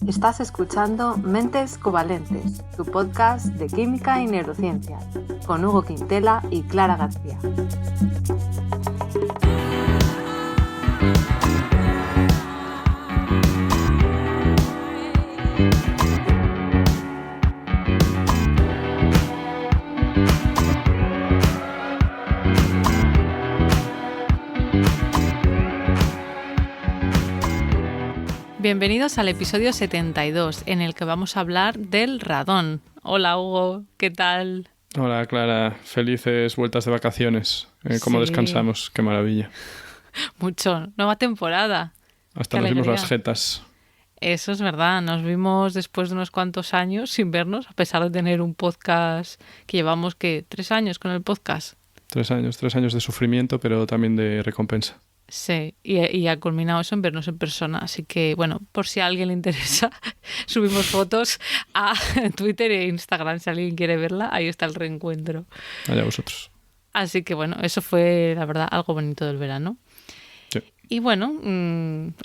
Estás escuchando Mentes Covalentes, tu podcast de química y neurociencia, con Hugo Quintela y Clara García. Bienvenidos al episodio 72, en el que vamos a hablar del radón. Hola Hugo, ¿qué tal? Hola Clara, felices vueltas de vacaciones. ¿Cómo descansamos? Qué maravilla. Mucho, nueva temporada. Hasta nos vimos las jetas. Eso es verdad, nos vimos después de unos cuantos años sin vernos, a pesar de tener un podcast que llevamos, ¿qué? 3 años con el podcast. 3 años de sufrimiento, pero también de recompensa. Sí, y ha culminado eso en vernos en persona. Así que, bueno, por si a alguien le interesa, subimos fotos a Twitter e Instagram. Si alguien quiere verla, ahí está el reencuentro. Allá vosotros. Así que, bueno, eso fue, la verdad, algo bonito del verano. Sí. Y bueno,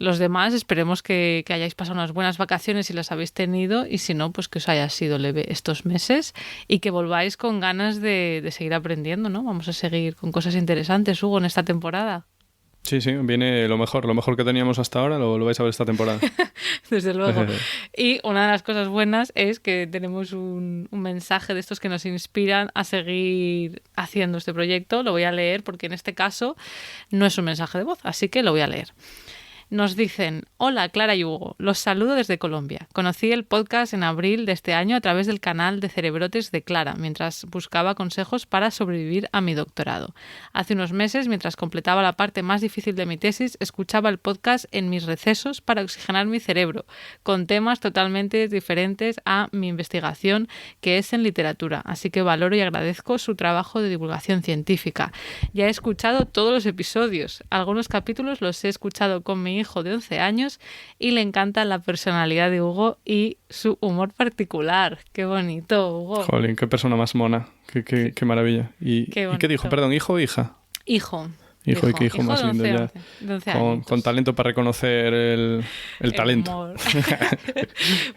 los demás esperemos que hayáis pasado unas buenas vacaciones si las habéis tenido, y si no, pues que os haya sido leve estos meses y que volváis con ganas de seguir aprendiendo, ¿no? Vamos a seguir con cosas interesantes, Hugo, en esta temporada. Sí, viene lo mejor que teníamos hasta ahora lo vais a ver esta temporada. Desde luego. Y una de las cosas buenas es que tenemos un mensaje de estos que nos inspiran a seguir haciendo este proyecto. Lo voy a leer porque en este caso no es un mensaje de voz, así que lo voy a leer. Nos dicen: hola Clara y Hugo, los saludo desde Colombia. Conocí el podcast en abril de este año a través del canal de Cerebrotes de Clara, mientras buscaba consejos para sobrevivir a mi doctorado. Hace unos meses, mientras completaba la parte más difícil de mi tesis, escuchaba el podcast en mis recesos para oxigenar mi cerebro, con temas totalmente diferentes a mi investigación, que es en literatura, así que valoro y agradezco su trabajo de divulgación científica. Ya he escuchado todos los episodios, algunos capítulos los he escuchado con mi hijo de 11 años y le encanta la personalidad de Hugo y su humor particular. ¡Qué bonito, Hugo! Jolín, qué persona más mona. Qué maravilla. ¿Y qué dijo? Perdón, ¿hijo o hija? Hijo. Hijo, y qué hijo más lindo ya. Con talento para reconocer el talento.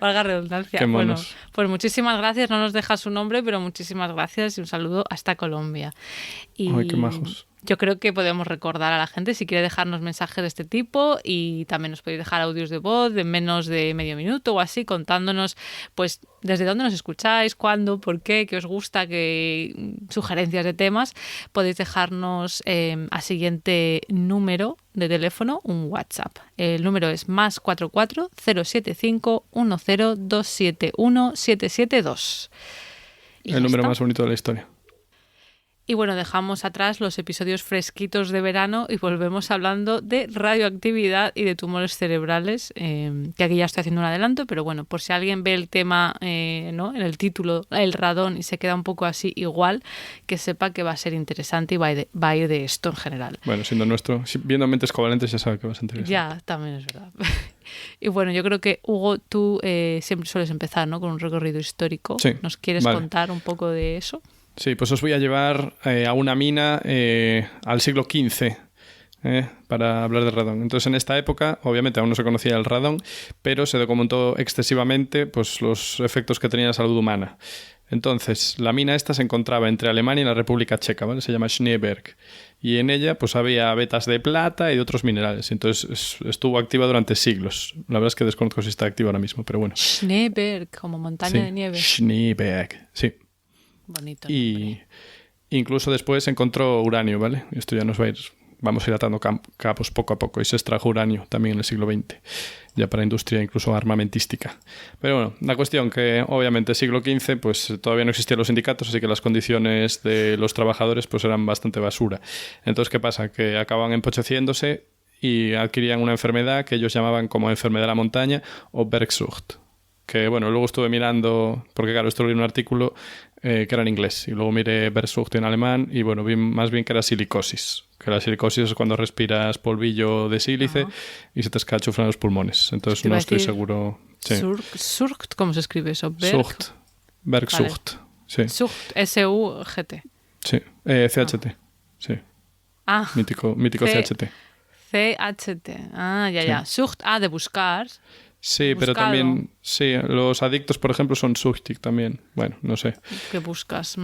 Valga redundancia. Qué monos. Bueno, pues muchísimas gracias. No nos deja su nombre, pero muchísimas gracias y un saludo hasta Colombia. Ay, qué majos. Yo creo que podemos recordar a la gente si quiere dejarnos mensajes de este tipo, y también nos podéis dejar audios de voz de menos de medio minuto o así, contándonos pues desde dónde nos escucháis, cuándo, por qué os gusta, qué sugerencias de temas. Podéis dejarnos al siguiente número de teléfono un WhatsApp. El número es +44 075 10 271 772. El número más bonito de la historia. Y bueno, dejamos atrás los episodios fresquitos de verano y volvemos hablando de radioactividad y de tumores cerebrales, que aquí ya estoy haciendo un adelanto, pero bueno, por si alguien ve el tema ¿no? en el título, el radón, y se queda un poco así igual, que sepa que va a ser interesante y va a ir de esto en general. Bueno, siendo nuestro, viendo Mentes Covalentes ya sabe que va a ser interesante. Ya, también es verdad. Y bueno, yo creo que, Hugo, tú siempre sueles empezar, ¿no? Con un recorrido histórico. Sí, ¿Nos quieres contar un poco de eso? Sí, pues os voy a llevar a una mina al siglo XV para hablar del radón. Entonces, en esta época, obviamente aún no se conocía el radón, pero se documentó excesivamente pues, los efectos que tenía en la salud humana. Entonces, la mina esta se encontraba entre Alemania y la República Checa, ¿vale? Se llama Schneeberg. Y en ella pues había vetas de plata y de otros minerales. Entonces, estuvo activa durante siglos. La verdad es que desconozco si está activa ahora mismo, pero bueno. Schneeberg, como montaña de nieve. Schneeberg, sí. Bonito. Y incluso después se encontró uranio, ¿vale? Esto ya nos va a ir, vamos a ir atando cabos poco a poco. Y se extrajo uranio también en el siglo XX, ya para industria incluso armamentística. Pero bueno, la cuestión que obviamente siglo XV pues todavía no existían los sindicatos, así que las condiciones de los trabajadores pues eran bastante basura. Entonces, ¿qué pasa? Que acaban empocheciéndose y adquirían una enfermedad que ellos llamaban como enfermedad de la montaña o Bergsucht. Que bueno, luego estuve mirando, porque claro, esto lo leí en un artículo que era en inglés, y luego miré Bergsucht en alemán, y bueno, vi más bien que era silicosis. Que la silicosis es cuando respiras polvillo de sílice y se te escachuflan los pulmones. Entonces no estoy seguro. Sí. Sucht, ¿cómo se escribe eso? Bergsucht. Vale. Sí. Sucht, S-U-G-T. Sí, CHT. Sí. Mítico CHT. CHT. Ah, ya. Sucht, de buscar. Sí, pero buscado. también, sí, los adictos, por ejemplo, son súctic también. Bueno, no sé. ¿Qué buscas?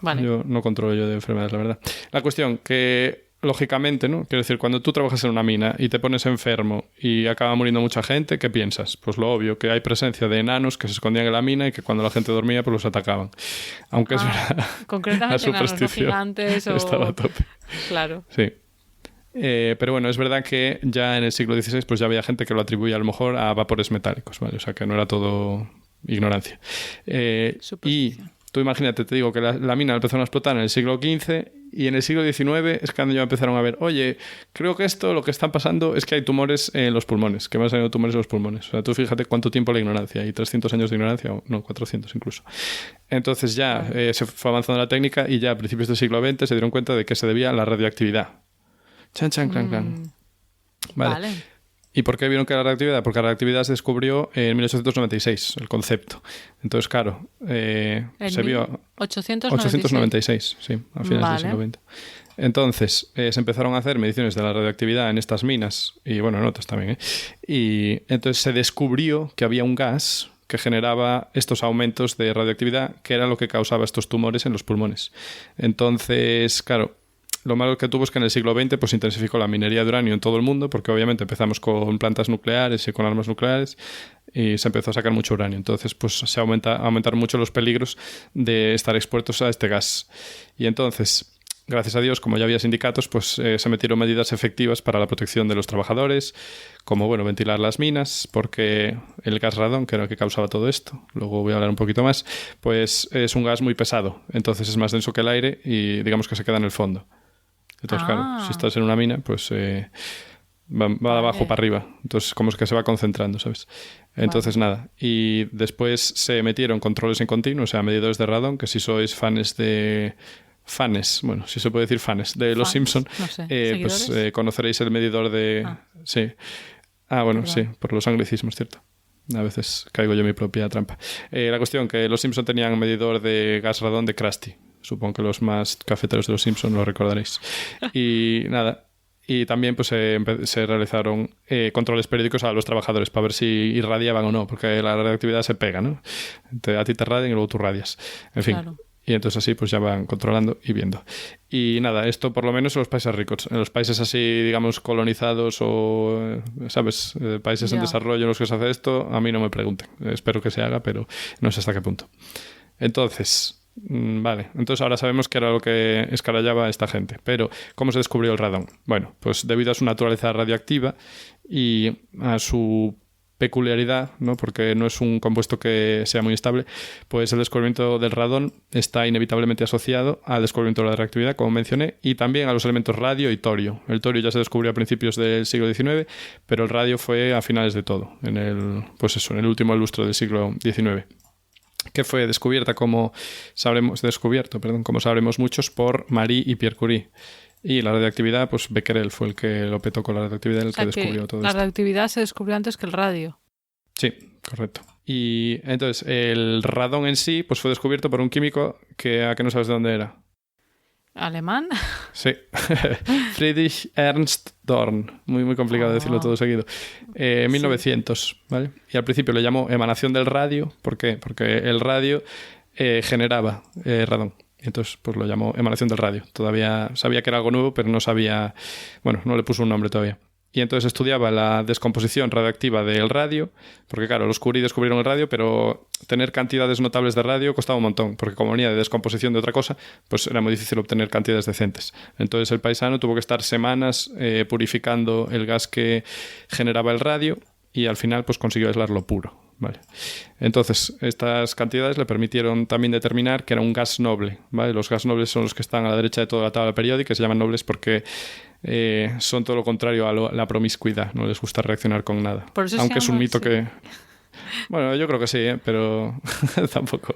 Vale. Yo no controlo yo de enfermedades, la verdad. La cuestión que, lógicamente, ¿no? Quiero decir, cuando tú trabajas en una mina y te pones enfermo y acaba muriendo mucha gente, ¿qué piensas? Pues lo obvio, que hay presencia de enanos que se escondían en la mina y que cuando la gente dormía, pues los atacaban. Aunque es verdad, concretamente la enanos, no superstición gigantes o... estaba a tope. Claro. Sí. Pero bueno, es verdad que ya en el siglo XVI pues ya había gente que lo atribuía a lo mejor a vapores metálicos, ¿vale? O sea, que no era todo ignorancia. Y Superstición. tú imagínate, te digo que la mina empezó a explotar en el siglo XV y en el siglo XIX es cuando ya empezaron a ver, oye, creo que esto lo que está pasando es que hay tumores en los pulmones, que van saliendo tumores en los pulmones. O sea, tú fíjate cuánto tiempo la ignorancia, hay 300 años de ignorancia, o no, 400 incluso. Entonces ya se fue avanzando la técnica y ya a principios del siglo XX se dieron cuenta de que se debía a la radioactividad. Chan, chan, clan, clan. Vale. ¿Y por qué vieron que era la radioactividad? Porque la radioactividad se descubrió en 1896, el concepto. Entonces, claro, se vio... 896, sí, a finales del siglo XX. Entonces, se empezaron a hacer mediciones de la radioactividad en estas minas, y bueno, en otras también, y entonces se descubrió que había un gas que generaba estos aumentos de radioactividad, que era lo que causaba estos tumores en los pulmones. Entonces, claro, lo malo que tuvo es que en el siglo XX pues intensificó la minería de uranio en todo el mundo, porque obviamente empezamos con plantas nucleares y con armas nucleares y se empezó a sacar mucho uranio. Entonces pues se aumentaron mucho los peligros de estar expuestos a este gas. Y entonces, gracias a Dios, como ya había sindicatos, pues se metieron medidas efectivas para la protección de los trabajadores, como bueno, ventilar las minas, porque el gas radón, que era el que causaba todo esto, luego voy a hablar un poquito más, pues es un gas muy pesado, entonces es más denso que el aire y digamos que se queda en el fondo. Entonces, claro, si estás en una mina, pues va de abajo para arriba. Entonces, como es que se va concentrando, ¿sabes? Entonces, nada. Y después se metieron controles en continuo, o sea, medidores de radón, que si sois fans de... bueno, si se puede decir fans de Los Simpson, no sé, pues conoceréis el medidor de... Sí. Bueno, perdón. Sí, por los anglicismos, cierto. A veces caigo yo en mi propia trampa. La cuestión, que Los Simpson tenían un medidor de gas radón de Krusty. Supongo que los más cafeteros de Los Simpson lo recordaréis. Y nada. Y también pues se realizaron controles periódicos a los trabajadores para ver si irradiaban o no, porque la radioactividad se pega, ¿no? A ti te radian y luego tú radias. En fin. Claro. Y entonces así pues ya van controlando y viendo. Y nada, esto por lo menos en los países ricos. En los países así, digamos, colonizados o, ¿sabes? Países en desarrollo en los que se hace esto, a mí no me pregunten. Espero que se haga, pero no sé hasta qué punto. Entonces... Vale, entonces ahora sabemos que era lo que escarallaba a esta gente. Pero, ¿cómo se descubrió el radón? Bueno, pues debido a su naturaleza radioactiva y a su peculiaridad, ¿no? Porque no es un compuesto que sea muy estable, pues el descubrimiento del radón está inevitablemente asociado al descubrimiento de la radioactividad, como mencioné, y también a los elementos radio y torio. El torio ya se descubrió a principios del siglo XIX, pero el radio fue a finales de todo, en el último lustro del siglo XIX. Que fue descubierta, como sabremos muchos, por Marie y Pierre Curie. Y la radioactividad, pues Becquerel fue el que lo petó con la radioactividad, el que descubrió todo esto. La radioactividad se descubrió antes que el radio. Sí, correcto. Y entonces el radón en sí pues fue descubierto por un químico que no sabes de dónde era. ¿Alemán? Sí. Friedrich Ernst Dorn. Muy, muy complicado decirlo todo seguido. 1900, ¿vale? Y al principio le llamó emanación del radio. ¿Por qué? Porque el radio generaba radón. Y entonces pues lo llamó emanación del radio. Todavía sabía que era algo nuevo, pero no sabía... Bueno, no le puso un nombre todavía. Y entonces estudiaba la descomposición radioactiva del radio, porque claro, los Curie descubrieron el radio, pero tener cantidades notables de radio costaba un montón, porque como venía de descomposición de otra cosa, pues era muy difícil obtener cantidades decentes. Entonces el paisano tuvo que estar semanas purificando el gas que generaba el radio y al final pues consiguió aislarlo puro. Vale. Entonces, estas cantidades le permitieron también determinar que era un gas noble, ¿vale? Los gas nobles son los que están a la derecha de toda la tabla periódica, se llaman nobles porque son todo lo contrario a la promiscuidad, no les gusta reaccionar con nada. Aunque es un mito que... Bueno, yo creo que sí, pero tampoco...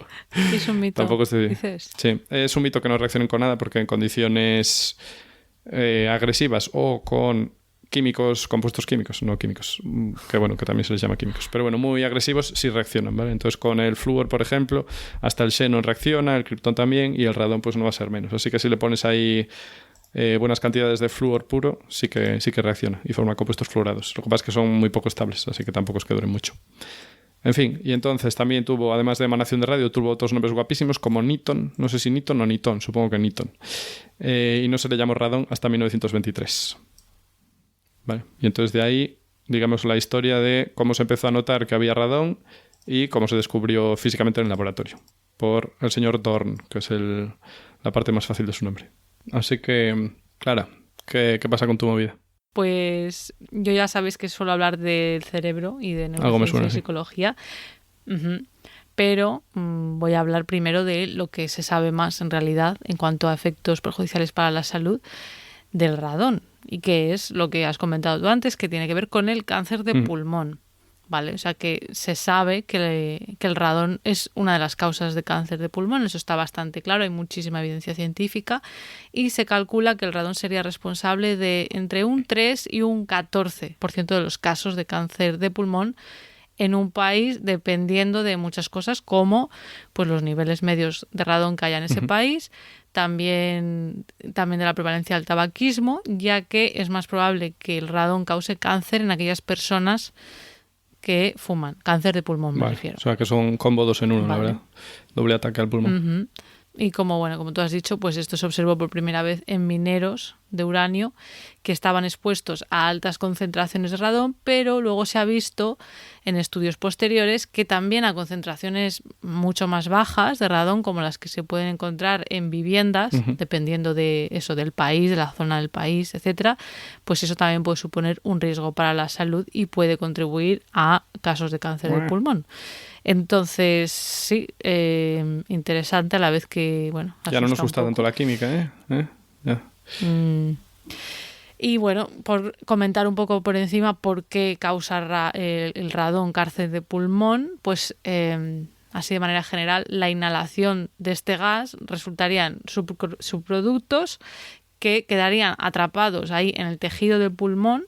Es un mito, tampoco dices. Sí, es un mito que no reaccionen con nada porque en condiciones agresivas o con... compuestos químicos, no químicos, que bueno, que también se les llama químicos, pero bueno, muy agresivos sí reaccionan, ¿vale? Entonces con el flúor, por ejemplo, hasta el xenón reacciona, el kriptón también, y el radón pues no va a ser menos, así que si le pones ahí buenas cantidades de flúor puro, sí que reacciona y forma compuestos fluorados. Lo que pasa es que son muy poco estables, así que tampoco es que duren mucho. En fin, y entonces también tuvo, además de emanación de radio, tuvo otros nombres guapísimos como Nitton, no sé si Nitton o Nitón, supongo que Nitton. Y no se le llamó radón hasta 1923. Vale. Y entonces de ahí, digamos, la historia de cómo se empezó a notar que había radón y cómo se descubrió físicamente en el laboratorio por el señor Dorn, que es la parte más fácil de su nombre. Así que, Clara, ¿qué pasa con tu movida? Pues yo ya sabéis que suelo hablar del cerebro y de neurociencia y psicología, pero voy a hablar primero de lo que se sabe más en realidad en cuanto a efectos perjudiciales para la salud del radón, y que es lo que has comentado tú antes, que tiene que ver con el cáncer de pulmón. ¿Vale? O sea que se sabe que el radón es una de las causas de cáncer de pulmón, eso está bastante claro, hay muchísima evidencia científica, y se calcula que el radón sería responsable de entre un 3 y un 14% de los casos de cáncer de pulmón en un país, dependiendo de muchas cosas como pues los niveles medios de radón que haya en ese país, también de la prevalencia del tabaquismo, ya que es más probable que el radón cause cáncer en aquellas personas que fuman. Cáncer de pulmón, me refiero. O sea, que son combo 2 en 1, la verdad. Doble ataque al pulmón. Y como tú has dicho, pues esto se observó por primera vez en mineros de uranio que estaban expuestos a altas concentraciones de radón, pero luego se ha visto en estudios posteriores que también a concentraciones mucho más bajas de radón, como las que se pueden encontrar en viviendas, dependiendo de eso, del país, de la zona del país, etcétera, pues eso también puede suponer un riesgo para la salud y puede contribuir a casos de cáncer del pulmón. Entonces, sí, interesante a la vez que, bueno... Ya no nos gusta tanto la química, ¿eh? Ya. Y bueno, por comentar un poco por encima por qué causa el radón cáncer de pulmón, pues así de manera general, la inhalación de este gas resultarían subproductos que quedarían atrapados ahí en el tejido del pulmón,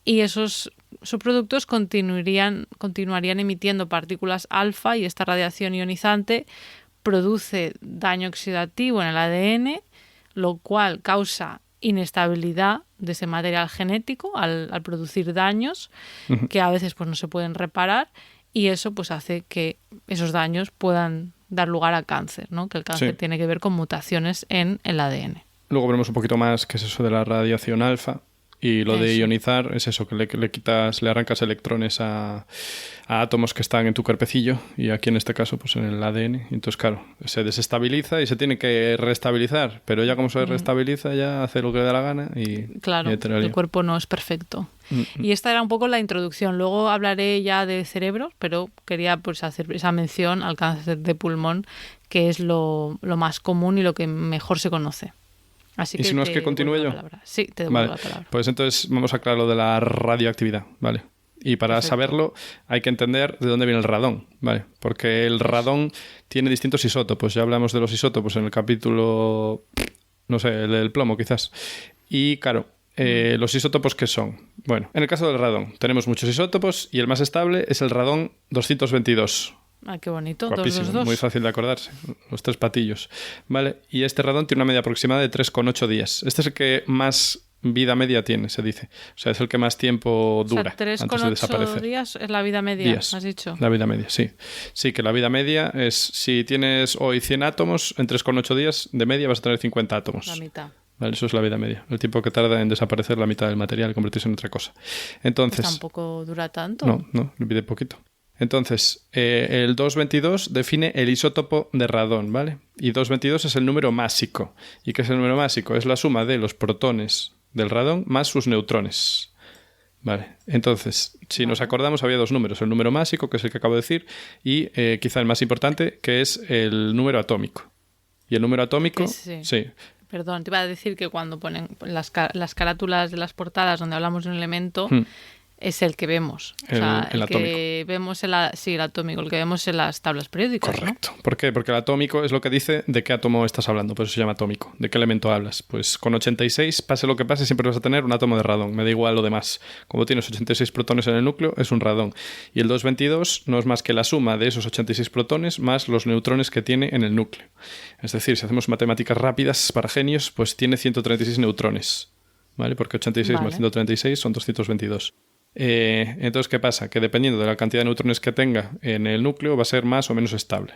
y esos subproductos continuarían emitiendo partículas alfa, y esta radiación ionizante produce daño oxidativo en el ADN, lo cual causa inestabilidad de ese material genético al producir daños que a veces pues no se pueden reparar, y eso pues hace que esos daños puedan dar lugar a cáncer, ¿no? Que el cáncer tiene que ver con mutaciones en el ADN. Luego veremos un poquito más qué es eso de la radiación alfa. Y lo de ionizar es eso, que le arrancas electrones a átomos que están en tu cuerpecillo, y aquí en este caso pues en el ADN. Entonces, claro, se desestabiliza y se tiene que restabilizar, pero ya como se restabiliza ya hace lo que le da la gana y... Claro, el cuerpo no es perfecto. Y esta era un poco la introducción. Luego hablaré ya de cerebros, pero quería pues hacer esa mención al cáncer de pulmón, que es lo más común y lo que mejor se conoce. Así ¿Y si no es que continúe yo? Sí, te devuelvo la palabra. Pues entonces vamos a aclarar lo de la radioactividad, ¿vale? Y para saberlo hay que entender de dónde viene el radón, ¿vale? Porque el radón tiene distintos isótopos. Ya hablamos de los isótopos en el capítulo, no sé, el del plomo quizás. Y claro, los isótopos, ¿qué son? Bueno, en el caso del radón tenemos muchos isótopos y el más estable es el radón 222. Ah, qué bonito. Guapísimo, 222. muy fácil de acordarse. Los 3 patillos. ¿Vale? Y este radón tiene una media aproximada de 3,8 días. Este es el que más vida media tiene, se dice. O sea, es el que más tiempo dura antes de desaparecer. 3,8 días es la vida media, días, has dicho. La vida media, sí. Sí, que la vida media es, si tienes hoy 100 átomos, en 3,8 días de media vas a tener 50 átomos. La mitad. Vale, eso es la vida media. El tiempo que tarda en desaparecer la mitad del material y convertirse en otra cosa. Entonces, pues tampoco dura tanto. No, le pide poquito. Entonces, el 222 define el isótopo de radón, ¿vale? Y 222 es el número másico. ¿Y qué es el número másico? Es la suma de los protones del radón más sus neutrones. Vale, entonces, si nos acordamos, había dos números. El número másico, que es el que acabo de decir, y quizá el más importante, que es el número atómico. Y el número atómico... Sí. Perdón, te iba a decir que cuando ponen las carátulas de las portadas donde hablamos de un elemento... es el que vemos. El que atómico. Vemos el atómico, el que vemos en las tablas periódicas. Correcto. ¿No? ¿Por qué? Porque el atómico es lo que dice de qué átomo estás hablando, por eso se llama atómico. ¿De qué elemento hablas? Pues con 86, pase lo que pase, siempre vas a tener un átomo de radón. Me da igual lo demás. Como tienes 86 protones en el núcleo, es un radón. Y el 222 no es más que la suma de esos 86 protones más los neutrones que tiene en el núcleo. Es decir, si hacemos matemáticas rápidas para genios, pues tiene 136 neutrones. ¿Vale? Porque 86 más 136 son 222. Entonces, ¿qué pasa? Que dependiendo de la cantidad de neutrones que tenga en el núcleo va a ser más o menos estable.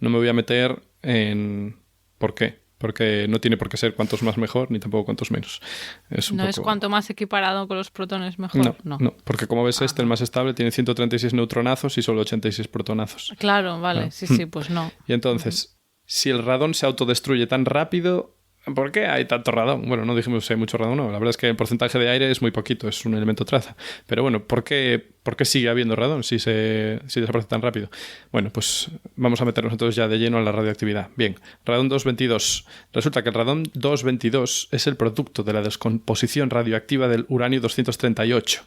No me voy a meter en... ¿Por qué? Porque no tiene por qué ser cuantos más mejor, ni tampoco cuantos menos. Es cuanto más equiparado con los protones mejor. No, porque como ves el más estable, tiene 136 neutronazos y solo 86 protonazos. Claro, vale, ¿no? Sí, pues no. Y entonces, si el radón se autodestruye tan rápido... ¿Por qué hay tanto radón? Bueno, no dijimos si hay mucho radón, no. La verdad es que el porcentaje de aire es muy poquito, es un elemento traza. Pero bueno, ¿por qué sigue habiendo radón si desaparece tan rápido? Bueno, pues vamos a meternos entonces ya de lleno a la radioactividad. Bien, radón 222. Resulta que el radón 222 es el producto de la descomposición radioactiva del uranio 238.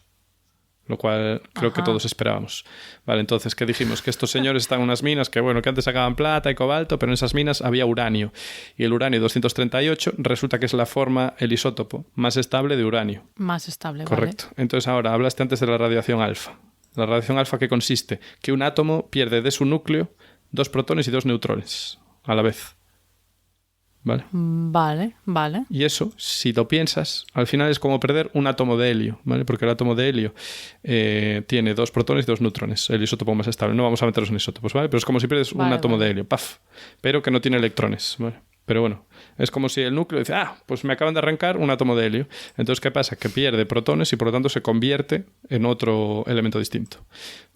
Lo cual creo que todos esperábamos. Vale, entonces, ¿qué dijimos? Que estos señores están en unas minas que antes sacaban plata y cobalto, pero en esas minas había uranio. Y el uranio 238 resulta que es el isótopo más estable de uranio. Más estable, correcto. Vale. Entonces, ahora, hablaste antes de la radiación alfa. La radiación alfa, ¿qué consiste? Que un átomo pierde de su núcleo 2 protones y 2 neutrones a la vez. ¿Vale? Vale. Y eso, si lo piensas, al final es como perder un átomo de helio, ¿vale? Porque el átomo de helio tiene 2 protones y 2 neutrones, el isótopo más estable. No vamos a meterlos en isótopos, ¿vale? Pero es como si pierdes un átomo de helio, ¡paf! Pero que no tiene electrones, ¿vale? Pero bueno, es como si el núcleo dice, pues me acaban de arrancar un átomo de helio. Entonces, ¿qué pasa? Que pierde protones y por lo tanto se convierte en otro elemento distinto.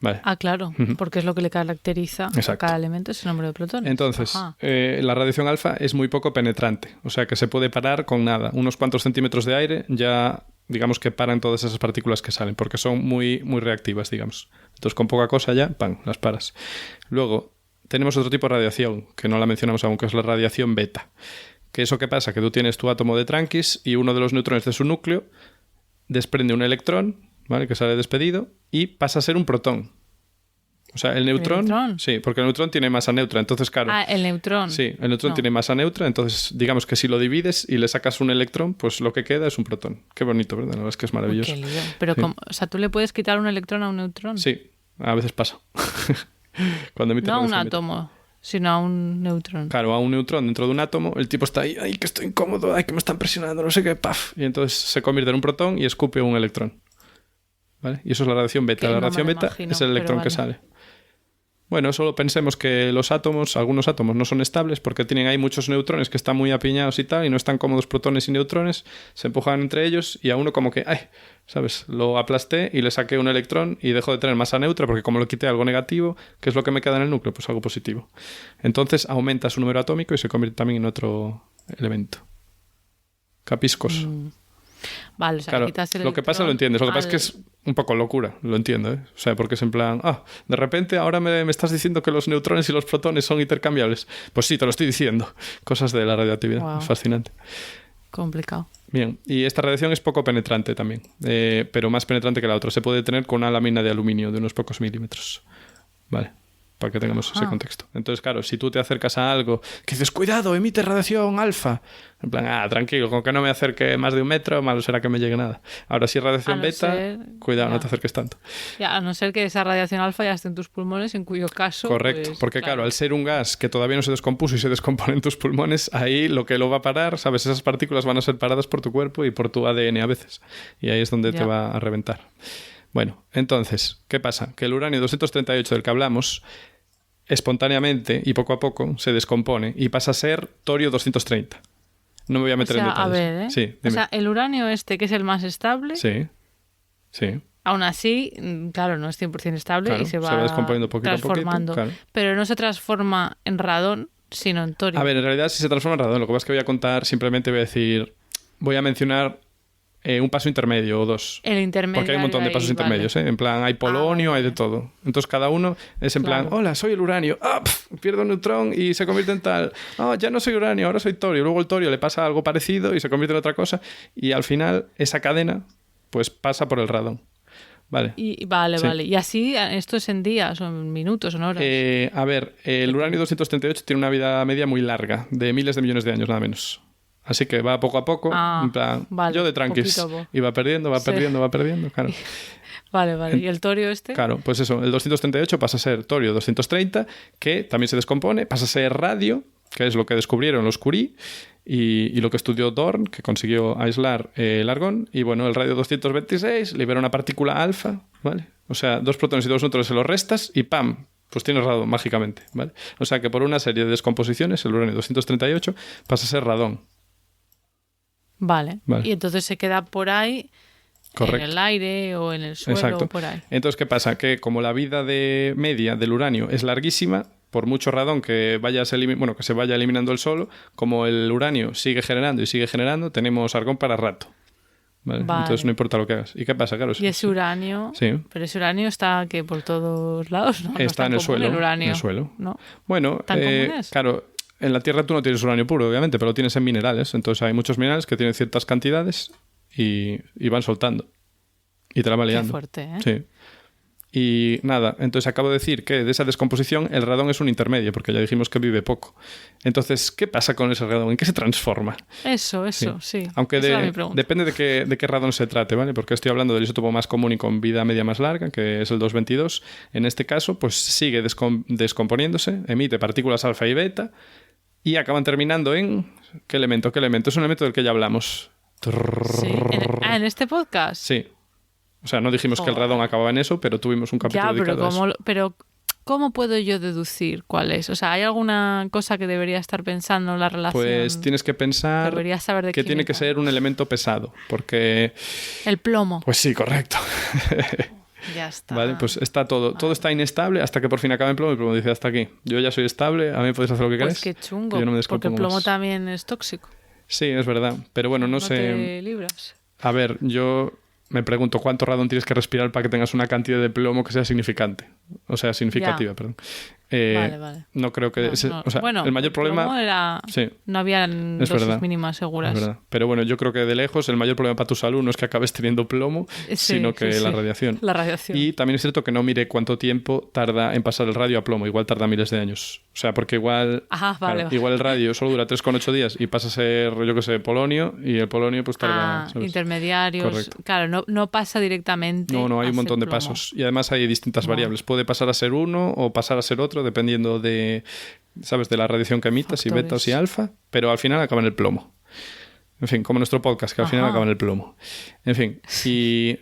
¿Vale? Claro, porque es lo que le caracteriza a cada elemento, es el número de protones. Entonces, la radiación alfa es muy poco penetrante, o sea que se puede parar con nada. Unos cuantos centímetros de aire ya, digamos que paran todas esas partículas que salen, porque son muy, muy reactivas, digamos. Entonces, con poca cosa ya, ¡pam!, las paras. Luego, tenemos otro tipo de radiación, que no la mencionamos aún, que es la radiación beta. ¿Qué eso qué pasa? Que tú tienes tu átomo de tranquis y uno de los neutrones de su núcleo desprende un electrón, ¿vale?, que sale despedido y pasa a ser un protón. O sea, el neutrón... Sí, porque el neutrón tiene masa neutra, entonces claro... el neutrón. Sí, el neutrón tiene masa neutra, entonces digamos que si lo divides y le sacas un electrón, pues lo que queda es un protón. Qué bonito, ¿verdad? La verdad es que es maravilloso. Qué lío. Pero, o sea, ¿tú le puedes quitar un electrón a un neutrón? Sí, a veces pasa. No a un átomo, sino a un neutrón. Claro, a un neutrón dentro de un átomo, el tipo está ahí, ¡ay, que estoy incómodo! ¡Ay, que me están presionando! No sé qué, ¡paf! Y entonces se convierte en un protón y escupe un electrón. ¿Vale? Y eso es la radiación beta. La radiación beta es el electrón que sale. Bueno, solo pensemos que los átomos, algunos átomos no son estables porque tienen ahí muchos neutrones que están muy apiñados y tal, y no están cómodos protones y neutrones, se empujan entre ellos y a uno como que, ¡ay! ¿Sabes? Lo aplasté y le saqué un electrón y dejó de tener masa neutra porque como lo quité algo negativo, ¿qué es lo que me queda en el núcleo? Pues algo positivo. Entonces aumenta su número atómico y se convierte también en otro elemento. Capiscos. Vale, o sea, claro, quitas el lo que pasa lo entiendes. Lo que pasa es que es un poco locura, lo entiendo, ¿eh? O sea, porque es en plan, de repente ahora me estás diciendo que los neutrones y los protones son intercambiables. Pues sí, te lo estoy diciendo. Cosas de la radioactividad. Wow. Es fascinante. Complicado. Bien, y esta radiación es poco penetrante también, pero más penetrante que la otra. Se puede tener con una lámina de aluminio de unos pocos milímetros. Vale, para que tengamos ese contexto. Entonces, claro, si tú te acercas a algo que dices, cuidado, emite radiación alfa. En plan, tranquilo, con que no me acerque más de 1 metro, malo será que me llegue nada. Ahora, si es radiación beta, cuidado, no te acerques tanto. A no ser que esa radiación alfa ya esté en tus pulmones, en cuyo caso... Correcto, pues, porque claro, al ser un gas que todavía no se descompuso y se descompone en tus pulmones, ahí lo que lo va a parar, ¿sabes? Esas partículas van a ser paradas por tu cuerpo y por tu ADN a veces. Y ahí es donde te va a reventar. Bueno, entonces, ¿qué pasa? Que el uranio 238 del que hablamos espontáneamente y poco a poco se descompone y pasa a ser torio 230. No me voy a meter en detalles. A ver, Sí, dime. O sea, el uranio que es el más estable... Sí. Aún así, claro, no es 100% estable y se va descomponiendo poquito transformando. a poquito, claro. Pero no se transforma en radón, sino en torio. A ver, en realidad sí se transforma en radón. Lo que pasa es que voy a contar, simplemente voy a mencionar un paso intermedio o 2. El intermedio. Porque hay un montón de pasos intermedios, ¿eh? En plan, hay polonio, hay de todo. Entonces cada uno es en plan, hola, soy el uranio. Pierdo un neutrón y se convierte en tal. Ya no soy uranio, ahora soy torio. Luego el torio le pasa algo parecido y se convierte en otra cosa. Y al final esa cadena pues pasa por el radón. Vale. Vale, Sí. vale. Y así, esto es en días o en minutos o en horas. A ver, el uranio 238 tiene una vida media muy larga, de miles de millones de años, nada menos. Así que va poco a poco, en plan, vale. yo de tranquis. Poquito a poco. Y va perdiendo, Sí. claro. Vale. ¿Y el torio este? Claro, pues eso, el 238 pasa a ser torio 230, que también se descompone, pasa a ser radio, que es lo que descubrieron los Curie, y lo que estudió Dorn, que consiguió aislar el argón, y bueno, el radio 226 libera una partícula alfa, ¿vale? O sea, 2 protones y 2 neutrones se los restas y ¡pam! Pues tienes radón mágicamente, ¿vale? O sea que por una serie de descomposiciones el uranio 238 pasa a ser radón. Vale. Y entonces se queda por ahí, Correcto. en el aire o en el suelo. Exacto. O por ahí. Entonces, ¿qué pasa? Que como la vida media del uranio es larguísima, por mucho radón que que se vaya eliminando el solo, como el uranio sigue generando, tenemos argón para rato. ¿Vale? Entonces no importa lo que hagas. ¿Y qué pasa? Claro, y ese uranio, sí. Pero ese uranio está que por todos lados, ¿no? Está en el suelo. El uranio, en el suelo. ¿no? Bueno, ¿Tan común es? Claro, en la Tierra tú no tienes uranio puro, obviamente, pero lo tienes en minerales. Entonces hay muchos minerales que tienen ciertas cantidades y van soltando. Y te la va liando. Qué fuerte, ¿eh? Sí. Y nada, entonces acabo de decir que de esa descomposición el radón es un intermedio, porque ya dijimos que vive poco. Entonces, ¿qué pasa con ese radón? ¿En qué se transforma? Eso, sí. Aunque Esa era mi pregunta. depende de qué radón se trate, ¿vale? Porque estoy hablando del isótopo más común y con vida media más larga, que es el 222. En este caso, pues sigue descomponiéndose, emite partículas alfa y beta y acaban terminando en... ¿Qué elemento? Es un elemento del que ya hablamos. Sí. ¿En este podcast? Sí. O sea, no dijimos que el radón acababa en eso, pero tuvimos un capítulo dedicado a eso. Pero ¿cómo puedo yo deducir cuál es? O sea, ¿hay alguna cosa que debería estar pensando en la relación? Pues tienes que pensar Debería saber de que tiene química. que ser un elemento pesado, porque... El plomo. Pues sí, correcto. Ya está. Vale, pues está todo. Todo está inestable hasta que por fin acaba en plomo y el plomo dice hasta aquí. Yo ya soy estable, a mí podéis hacer lo que queráis. Pues qué chungo, yo no me porque el descompongo plomo más. también es tóxico. Sí, es verdad. Pero bueno, no sé... te libras. A ver, yo me pregunto cuánto radón tienes que respirar para que tengas una cantidad de plomo que sea significante. O sea, significativa, perdón. Vale. No creo que... O sea, bueno, el mayor problema... plomo era... Sí. No había dosis mínimas seguras. Es verdad. Pero bueno, yo creo que de lejos el mayor problema para tu salud no es que acabes teniendo plomo, sino que la radiación. La radiación. Y también es cierto que no mire cuánto tiempo tarda en pasar el radio a plomo. Igual tarda miles de años. O sea, porque igual... Vale. Igual el radio solo dura 3,8 días y pasa a ser, yo qué sé, polonio, y el polonio pues tarda... ¿sabes? Intermediarios. Correcto. Claro, no pasa directamente. No, hay un montón de plomo. pasos. Y además hay distintas variables. Puede pasar a ser uno o pasar a ser otro, dependiendo de, ¿sabes?, de la radiación que emitas, si beta o si alfa, pero al final acaba en el plomo. En fin, como nuestro podcast, que al final acaba en el plomo. En fin, sí,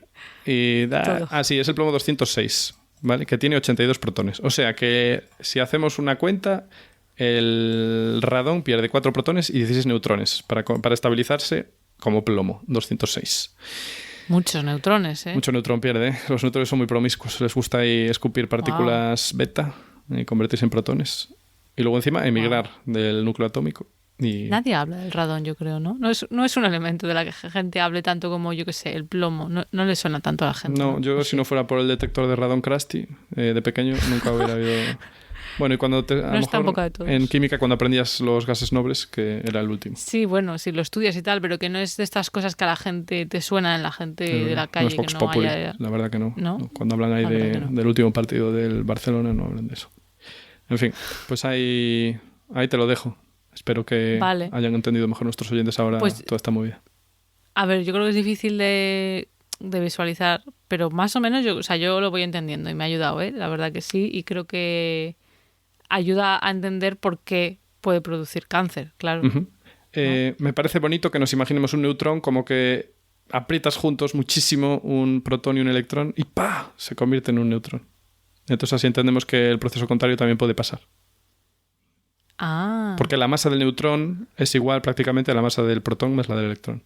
es el plomo 206, ¿vale? Que tiene 82 protones. O sea que si hacemos una cuenta, el radón pierde 4 protones y 16 neutrones para estabilizarse como plomo, 206. Muchos neutrones, ¿eh? Mucho neutrón pierde, ¿eh? Los neutrones son muy promiscuos. Les gusta ahí escupir partículas beta y convertirse en protones. Y luego encima emigrar del núcleo atómico. Y... Nadie habla del radón, yo creo, ¿no? No es un elemento de la que la gente hable tanto como, yo qué sé, el plomo. No le suena tanto a la gente. No, yo si no fuera por el detector de radón Krusty, de pequeño, nunca hubiera habido... Bueno, y cuando no está en boca de todos. En química, cuando aprendías los gases nobles, que era el último. Sí, bueno, si lo estudias y tal, pero que no es de estas cosas que a la gente te suena en la gente de la calle. No es Vox Populi, la verdad que no. ¿No? Cuando hablan ahí del último partido del Barcelona, no hablan de eso. En fin, pues ahí te lo dejo. Espero que hayan entendido mejor nuestros oyentes ahora toda esta movida. A ver, yo creo que es difícil de visualizar, pero más o menos yo lo voy entendiendo y me ha ayudado, la verdad que sí, y creo que ayuda a entender por qué puede producir cáncer, claro. Uh-huh. Me parece bonito que nos imaginemos un neutrón como que aprietas juntos muchísimo un protón y un electrón y ¡pah!, se convierte en un neutrón. Entonces así entendemos que el proceso contrario también puede pasar. Porque la masa del neutrón es igual prácticamente a la masa del protón más la del electrón.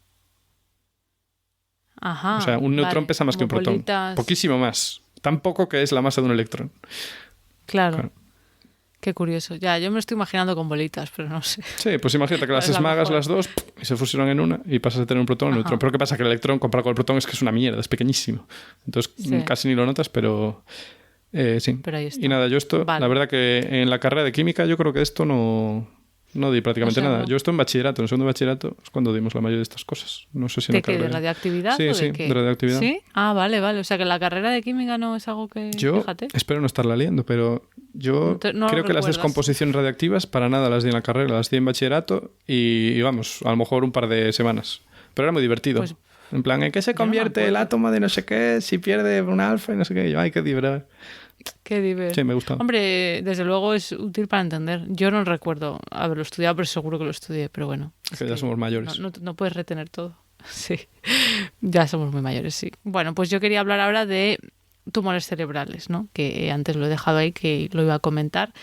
Ajá. O sea, un neutrón pesa más que un protón. Bolitas. Poquísimo más. Tan poco que es la masa de un electrón. Claro. Qué curioso. Ya, yo me lo estoy imaginando con bolitas, pero no sé. Sí, pues imagínate que las esmagas las dos y se fusionan en una y pasas a tener un protón y un neutrón. Pero ¿qué pasa? Que el electrón comparado con el protón es que es una mierda, es pequeñísimo. Entonces casi ni lo notas, pero... sí. Pero ahí está. Y nada, yo esto, la verdad que en la carrera de química yo creo que esto no no di prácticamente O sea, nada. no. Yo estoy en bachillerato, en segundo de bachillerato es cuando dimos la mayoría de estas cosas. No sé si en ¿De la qué? ¿De carrera. radioactividad Sí, o sí, de qué? de radioactividad. ¿Sí? Ah, vale, vale. O sea que la carrera de química no es algo que... Yo Fíjate. espero no estarla liando, pero yo No lo creo que las recuerdas. descomposiciones radiactivas para nada las di en la carrera, las di en bachillerato y vamos, a lo mejor un par de semanas. Pero era muy divertido. Pues En plan, ¿en qué se yo no me convierte el acuerdo. átomo de no sé qué si pierde un alfa y no sé qué? Y yo, ay, qué divertido. Qué divertido. Sí, me gustaba. Hombre, desde luego es útil para entender. Yo no recuerdo haberlo estudiado, pero seguro que lo estudié. Pero bueno, es Que ya somos mayores. no puedes retener todo. Sí, ya somos muy mayores, sí. Bueno, pues yo quería hablar ahora de tumores cerebrales, ¿no? Que antes lo he dejado ahí, que lo iba a comentar.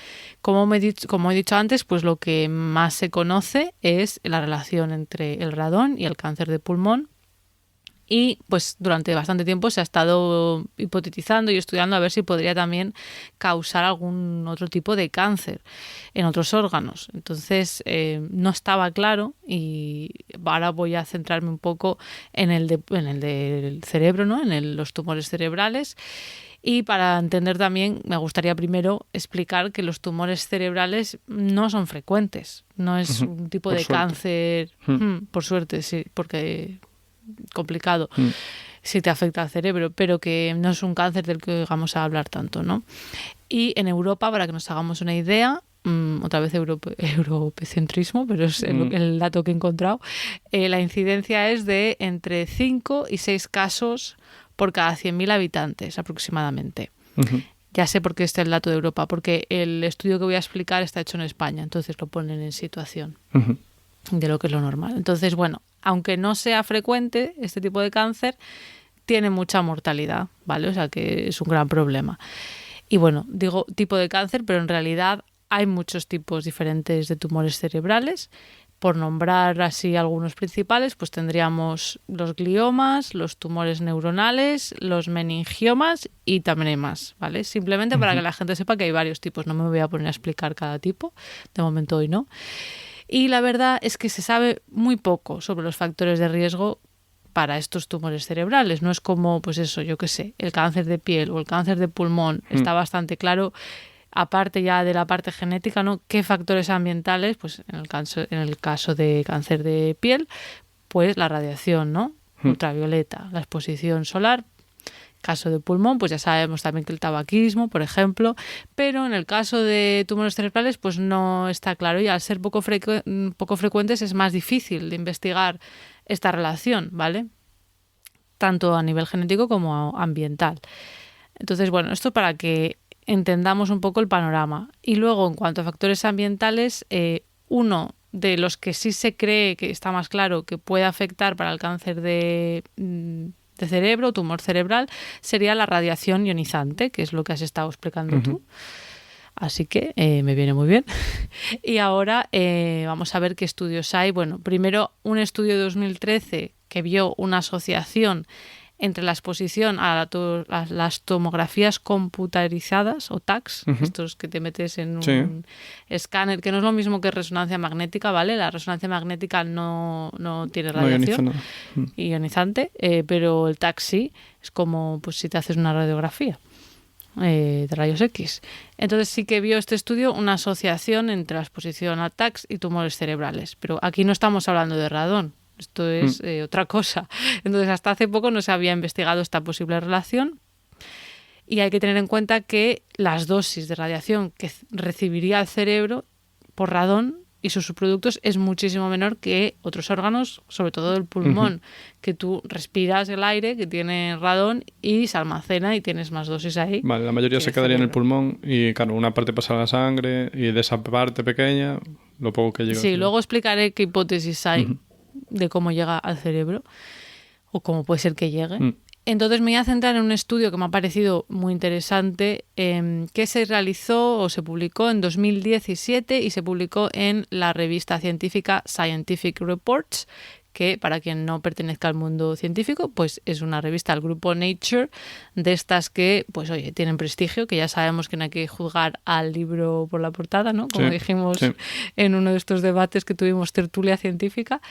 Como he dicho antes, pues lo que más se conoce es la relación entre el radón y el cáncer de pulmón. Y pues durante bastante tiempo se ha estado hipotetizando y estudiando a ver si podría también causar algún otro tipo de cáncer en otros órganos. Entonces no estaba claro y ahora voy a centrarme un poco en el del cerebro, ¿no? Los tumores cerebrales. Y para entender también, me gustaría primero explicar que los tumores cerebrales no son frecuentes. No es un tipo Por de suerte. cáncer, por suerte, sí, porque complicado si te afecta al cerebro, pero que no es un cáncer del que vamos a hablar tanto, ¿no? Y en Europa, para que nos hagamos una idea, otra vez europecentrismo, pero es el dato que he encontrado, la incidencia es de entre 5 y 6 casos por cada 100.000 habitantes aproximadamente. Ya sé por qué está el dato de Europa, porque el estudio que voy a explicar está hecho en España, entonces lo ponen en situación de lo que es lo normal. Entonces, bueno, aunque no sea frecuente este tipo de cáncer, tiene mucha mortalidad, ¿vale? O sea que es un gran problema. Y bueno, digo tipo de cáncer, pero en realidad hay muchos tipos diferentes de tumores cerebrales. Por nombrar así algunos principales, pues tendríamos los gliomas, los tumores neuronales, los meningiomas y también hay más, ¿vale? Simplemente para que la gente sepa que hay varios tipos. No me voy a poner a explicar cada tipo, de momento hoy no. Y la verdad es que se sabe muy poco sobre los factores de riesgo para estos tumores cerebrales. No es como, pues eso, yo qué sé, el cáncer de piel o el cáncer de pulmón. Está bastante claro, aparte ya de la parte genética, ¿no? Qué factores ambientales, pues en el caso de cáncer de piel, pues la radiación, ¿no? Ultravioleta, la exposición solar. Caso de pulmón, pues ya sabemos también que el tabaquismo, por ejemplo, pero en el caso de tumores cerebrales, pues no está claro y al ser poco frecuentes es más difícil de investigar esta relación, ¿vale? Tanto a nivel genético como ambiental. Entonces, bueno, esto para que entendamos un poco el panorama. Y luego, en cuanto a factores ambientales, uno de los que sí se cree que está más claro que puede afectar para el cáncer de cerebro, tumor cerebral, sería la radiación ionizante, que es lo que has estado explicando tú. Así que me viene muy bien. Y ahora vamos a ver qué estudios hay. Bueno, primero un estudio de 2013 que vio una asociación entre la exposición a las tomografías computarizadas o TACs, estos que te metes en un escáner, que no es lo mismo que resonancia magnética, ¿vale? La resonancia magnética no tiene radiación ionizante, pero el TAC sí, es como pues si te haces una radiografía de rayos X. Entonces sí que vio este estudio una asociación entre la exposición a TACs y tumores cerebrales, pero aquí no estamos hablando de radón. Esto es otra cosa. Entonces, hasta hace poco no se había investigado esta posible relación y hay que tener en cuenta que las dosis de radiación que recibiría el cerebro por radón y sus subproductos es muchísimo menor que otros órganos, sobre todo el pulmón, que tú respiras el aire que tiene radón y se almacena y tienes más dosis ahí. Vale, la mayoría se quedaría en el pulmón y, claro, una parte pasa a la sangre y de esa parte pequeña, lo poco que llega. Sí, luego explicaré qué hipótesis hay de cómo llega al cerebro o cómo puede ser que llegue. Entonces me voy a centrar en un estudio que me ha parecido muy interesante, que se realizó o se publicó en 2017 y se publicó en la revista científica Scientific Reports, que para quien no pertenezca al mundo científico, pues es una revista del grupo Nature, de estas que, pues oye, tienen prestigio, que ya sabemos que no hay que juzgar al libro por la portada, ¿no? Como dijimos en uno de estos debates que tuvimos, tertulia científica.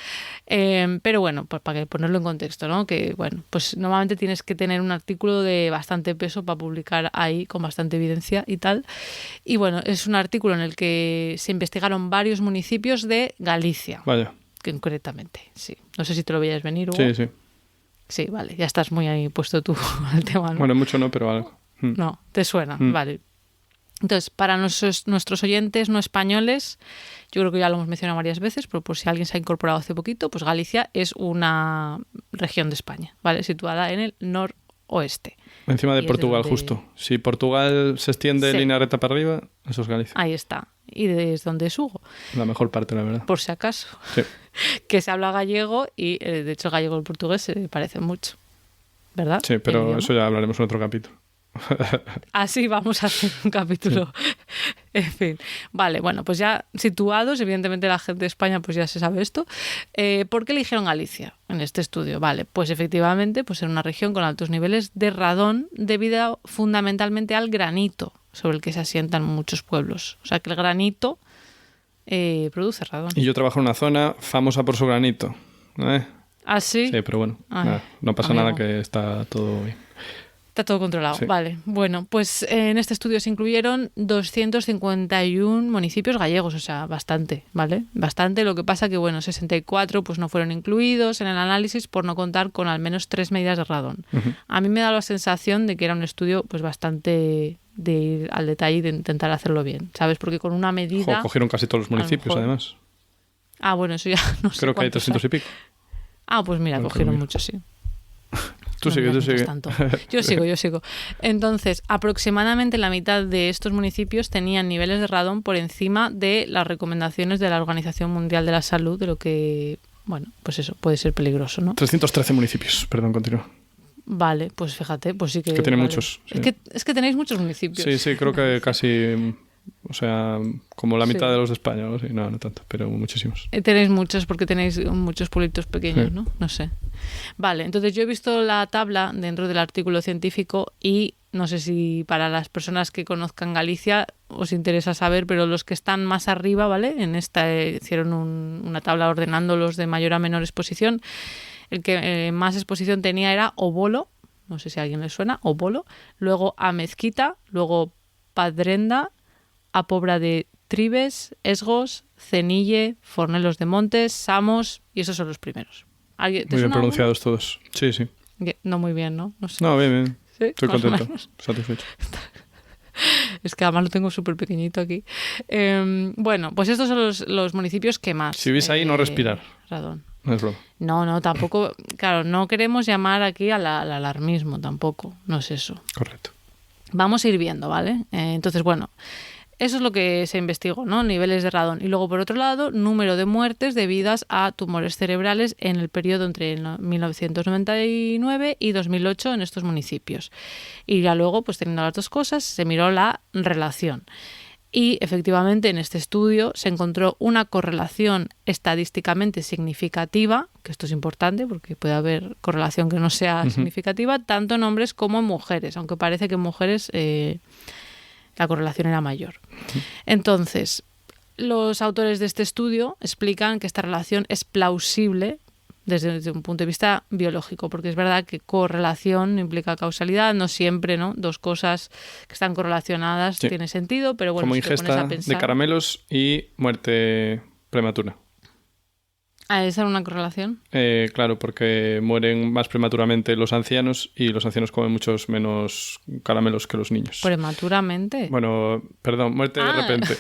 Pero bueno, pues para ponerlo en contexto, ¿no? Que bueno, pues normalmente tienes que tener un artículo de bastante peso para publicar ahí con bastante evidencia y tal. Y bueno, es un artículo en el que se investigaron varios municipios de Galicia. Vaya. Concretamente, sí. No sé si te lo veías venir, Hugo. Sí, sí. Sí, vale, ya estás muy ahí puesto tú al tema, ¿no? Bueno, mucho no, pero algo. No, te suena, vale. Entonces, para nuestros oyentes no españoles, yo creo que ya lo hemos mencionado varias veces, pero por si alguien se ha incorporado hace poquito, pues Galicia es una región de España, ¿vale? Situada en el noroeste. Encima de Portugal, justo. Si Portugal se extiende en línea recta para arriba, eso es Galicia. Ahí está. Y desde donde es Hugo. La mejor parte, la verdad. Por si acaso. Sí. Que se habla gallego y, de hecho, el gallego y el portugués se parecen mucho. ¿Verdad? Sí, pero eso ya hablaremos en otro capítulo. Así vamos a hacer un capítulo. Sí. En fin. Vale, bueno, pues ya situados, evidentemente la gente de España pues ya se sabe esto. ¿Por qué eligieron Galicia en este estudio? Vale, pues efectivamente pues era una región con altos niveles de radón debido fundamentalmente al granito sobre el que se asientan muchos pueblos. O sea que el granito produce radón. Y yo trabajo en una zona famosa por su granito. ¿Ah, sí? Sí, pero bueno, nada, no pasa nada, que está todo bien. Está todo controlado, sí. Vale. Bueno, pues en este estudio se incluyeron 251 municipios gallegos, o sea, bastante, ¿vale? Bastante, lo que pasa que, bueno, 64 pues no fueron incluidos en el análisis por no contar con al menos 3 medidas de radón. Uh-huh. A mí me da la sensación de que era un estudio pues bastante de ir al detalle y de intentar hacerlo bien, ¿sabes? Porque con una medida... cogieron casi todos los municipios, además. Ah, bueno, eso ya no sé. Creo que hay 300 y pico. Ah, pues mira, cogieron muchos, sí. Tú sigue. Yo sigo. Entonces, aproximadamente la mitad de estos municipios tenían niveles de radón por encima de las recomendaciones de la Organización Mundial de la Salud, de lo que, bueno, pues eso, puede ser peligroso, ¿no? 313 municipios, perdón, continúa. Vale, pues fíjate, pues sí que... Es que tiene muchos. Sí. Es que tenéis muchos municipios. Sí, creo que casi... O sea, como la mitad de los de España, ¿no? Sí, no tanto, pero muchísimos. Tenéis muchos porque tenéis muchos pueblitos pequeños, ¿no? No sé. Vale, entonces yo he visto la tabla dentro del artículo científico y no sé si para las personas que conozcan Galicia os interesa saber, pero los que están más arriba, ¿vale? En esta hicieron una tabla ordenándolos de mayor a menor exposición. El que más exposición tenía era Obolo, no sé si a alguien le suena, Obolo, luego a Mezquita, luego Padrenda, a Pobra de Tribes, Esgos, Cenille, Fornelos de Montes, Samos, y esos son los primeros. Muy bien pronunciados todos. Sí. No muy bien, ¿no? No sé. No, bien. ¿Sí? Estoy contento, satisfecho. Es que además lo tengo súper pequeñito aquí. Bueno, pues estos son los municipios que más... Si vís ahí, no respirar. Radón. No es broma. No, tampoco... Claro, no queremos llamar aquí al alarmismo tampoco. No es eso. Correcto. Vamos a ir viendo, ¿vale? Entonces, bueno... Eso es lo que se investigó, ¿no? Niveles de radón. Y luego, por otro lado, número de muertes debidas a tumores cerebrales en el periodo entre 1999 y 2008 en estos municipios. Y ya luego, pues teniendo las dos cosas, se miró la relación. Y efectivamente en este estudio se encontró una correlación estadísticamente significativa, que esto es importante porque puede haber correlación que no sea significativa, tanto en hombres como en mujeres, aunque parece que en mujeres... la correlación era mayor. Entonces, los autores de este estudio explican que esta relación es plausible desde un punto de vista biológico, porque es verdad que correlación implica causalidad, no siempre, ¿no? Dos cosas que están correlacionadas tiene sentido, pero bueno, como si te ingesta pones a pensar... de caramelos y muerte prematura. ¿Ah, esa era una correlación? Claro, porque mueren más prematuramente los ancianos y los ancianos comen muchos menos caramelos que los niños. ¿Prematuramente? Bueno, perdón, muerte de repente.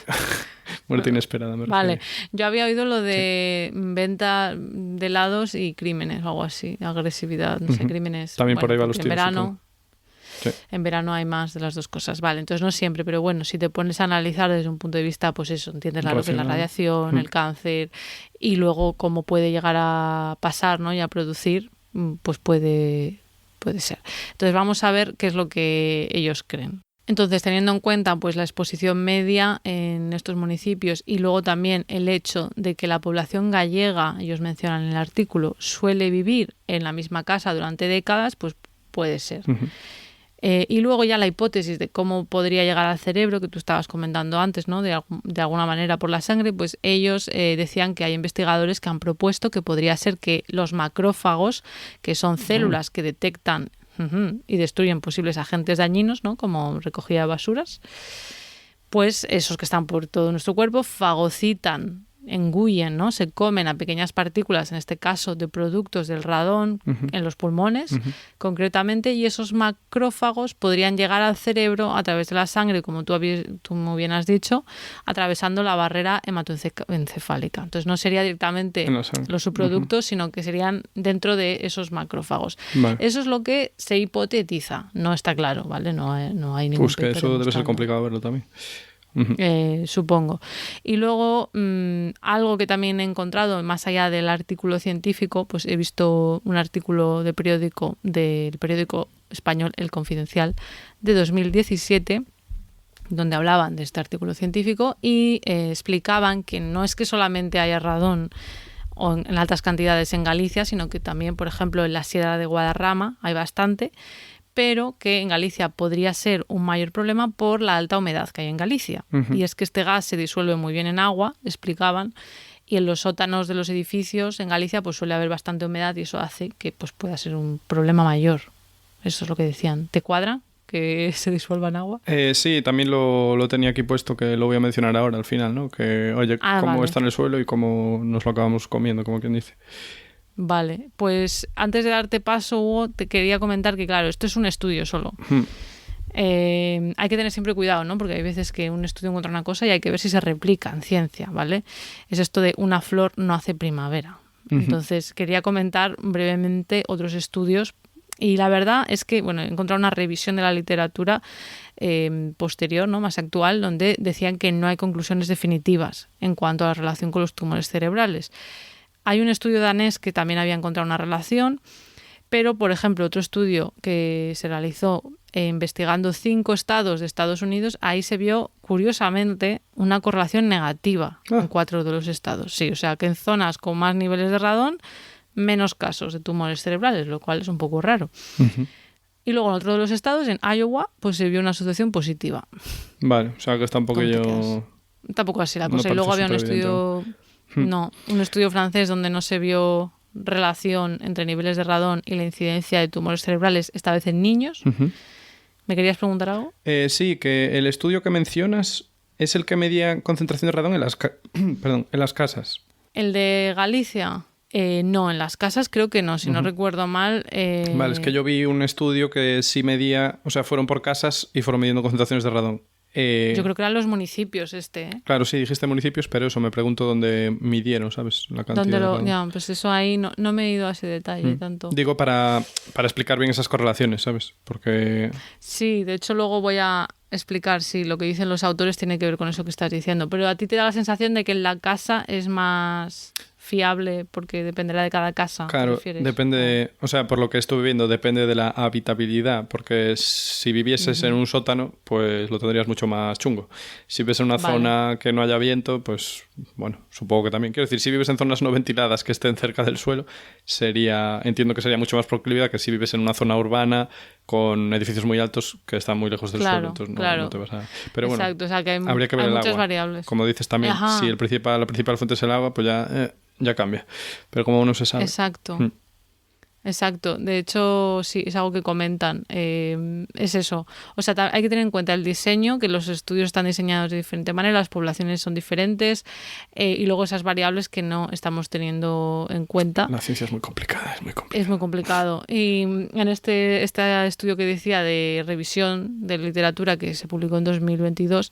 Muerte inesperada. Vale, yo había oído lo de venta de helados y crímenes o algo así, agresividad, no sé, crímenes. También por ahí va los tiros. En verano. Sí. En verano hay más de las dos cosas. Vale, entonces no siempre, pero bueno, si te pones a analizar desde un punto de vista, pues eso, entiendes lo que es la radiación, el cáncer y luego cómo puede llegar a pasar, ¿no? Y a producir, pues puede ser. Entonces vamos a ver qué es lo que ellos creen. Entonces, teniendo en cuenta pues la exposición media en estos municipios y luego también el hecho de que la población gallega, ellos mencionan en el artículo, suele vivir en la misma casa durante décadas, pues puede ser. Y luego ya la hipótesis de cómo podría llegar al cerebro, que tú estabas comentando antes, ¿no? De alguna manera por la sangre, pues ellos decían que hay investigadores que han propuesto que podría ser que los macrófagos, que son células que detectan y destruyen posibles agentes dañinos, ¿no? Como recogida de basuras, pues esos que están por todo nuestro cuerpo fagocitan, engullen, ¿no? Se comen a pequeñas partículas, en este caso de productos del radón, en los pulmones, concretamente, y esos macrófagos podrían llegar al cerebro a través de la sangre, como tú muy bien has dicho, atravesando la barrera hematoencefálica. Entonces no sería directamente los subproductos, sino que serían dentro de esos macrófagos. Vale. Eso es lo que se hipotetiza. No está claro, ¿vale? No hay ningún Pues que eso debe ser complicado verlo también. Supongo. Y luego algo que también he encontrado más allá del artículo científico, pues he visto un artículo del periódico español El Confidencial de 2017 donde hablaban de este artículo científico y explicaban que no es que solamente haya radón o en altas cantidades en Galicia, sino que también, por ejemplo, en la Sierra de Guadarrama hay bastante, pero que en Galicia podría ser un mayor problema por la alta humedad que hay en Galicia. Y es que este gas se disuelve muy bien en agua, explicaban, y en los sótanos de los edificios en Galicia pues suele haber bastante humedad y eso hace que pues pueda ser un problema mayor. Eso es lo que decían. ¿Te cuadra que se disuelva en agua? Sí, también lo tenía aquí puesto, que lo voy a mencionar ahora al final, ¿no? Que, oye, cómo está en el suelo y cómo nos lo acabamos comiendo, como quien dice. Vale, pues antes de darte paso, Hugo, te quería comentar que, claro, esto es un estudio solo. Hay que tener siempre cuidado, ¿no? Porque hay veces que un estudio encuentra una cosa y hay que ver si se replica en ciencia, ¿vale? Es esto de una flor no hace primavera. Entonces, quería comentar brevemente otros estudios y la verdad es que, bueno, he encontrado una revisión de la literatura posterior, ¿no? Más actual, donde decían que no hay conclusiones definitivas en cuanto a la relación con los tumores cerebrales. Hay un estudio danés que también había encontrado una relación, pero, por ejemplo, otro estudio que se realizó investigando 5 estados de Estados Unidos, ahí se vio, curiosamente, una correlación negativa en 4 de los estados. Sí, o sea, que en zonas con más niveles de radón, menos casos de tumores cerebrales, lo cual es un poco raro. Y luego en otro de los estados, en Iowa, pues se vio una asociación positiva. Vale, o sea, que está un poquillo... Tampoco así la cosa. Y luego había un estudio... No, un estudio francés donde no se vio relación entre niveles de radón y la incidencia de tumores cerebrales, esta vez en niños. ¿Me querías preguntar algo? Sí, que el estudio que mencionas es el que medía concentración de radón en las casas. ¿El de Galicia? No, en las casas creo que no, si no recuerdo mal. Vale, es que yo vi un estudio que sí medía, o sea, fueron por casas y fueron midiendo concentraciones de radón. Yo creo que eran los municipios Claro, sí, dijiste municipios, pero eso, me pregunto dónde midieron, ¿sabes? La cantidad ya, pues eso ahí no me he ido a ese detalle tanto. Digo, para explicar bien esas correlaciones, ¿sabes? Porque... Sí, de hecho luego voy a explicar si lo que dicen los autores tiene que ver con eso que estás diciendo, pero a ti te da la sensación de que en la casa es más fiable porque dependerá de cada casa. Claro, depende, o sea, por lo que estuve viendo, depende de la habitabilidad, porque si vivieses en un sótano, pues lo tendrías mucho más chungo. Si vives en una zona que no haya viento, pues bueno, supongo que también. Quiero decir, si vives en zonas no ventiladas que estén cerca del suelo, entiendo que sería mucho más proclive que si vives en una zona urbana con edificios muy altos que están muy lejos del suelo, entonces no te vas a... Pero bueno, exacto, o sea, que habría que ver el muchas agua. Variables. Como dices también, si la principal fuente es el agua, pues ya cambia. Pero como uno se sabe. Exacto. De hecho, sí, es algo que comentan. Es eso. O sea, hay que tener en cuenta el diseño, que los estudios están diseñados de diferente manera, las poblaciones son diferentes y luego esas variables que no estamos teniendo en cuenta. La ciencia es muy complicada, Es muy complicado. Y en este estudio que decía de revisión de literatura que se publicó en 2022,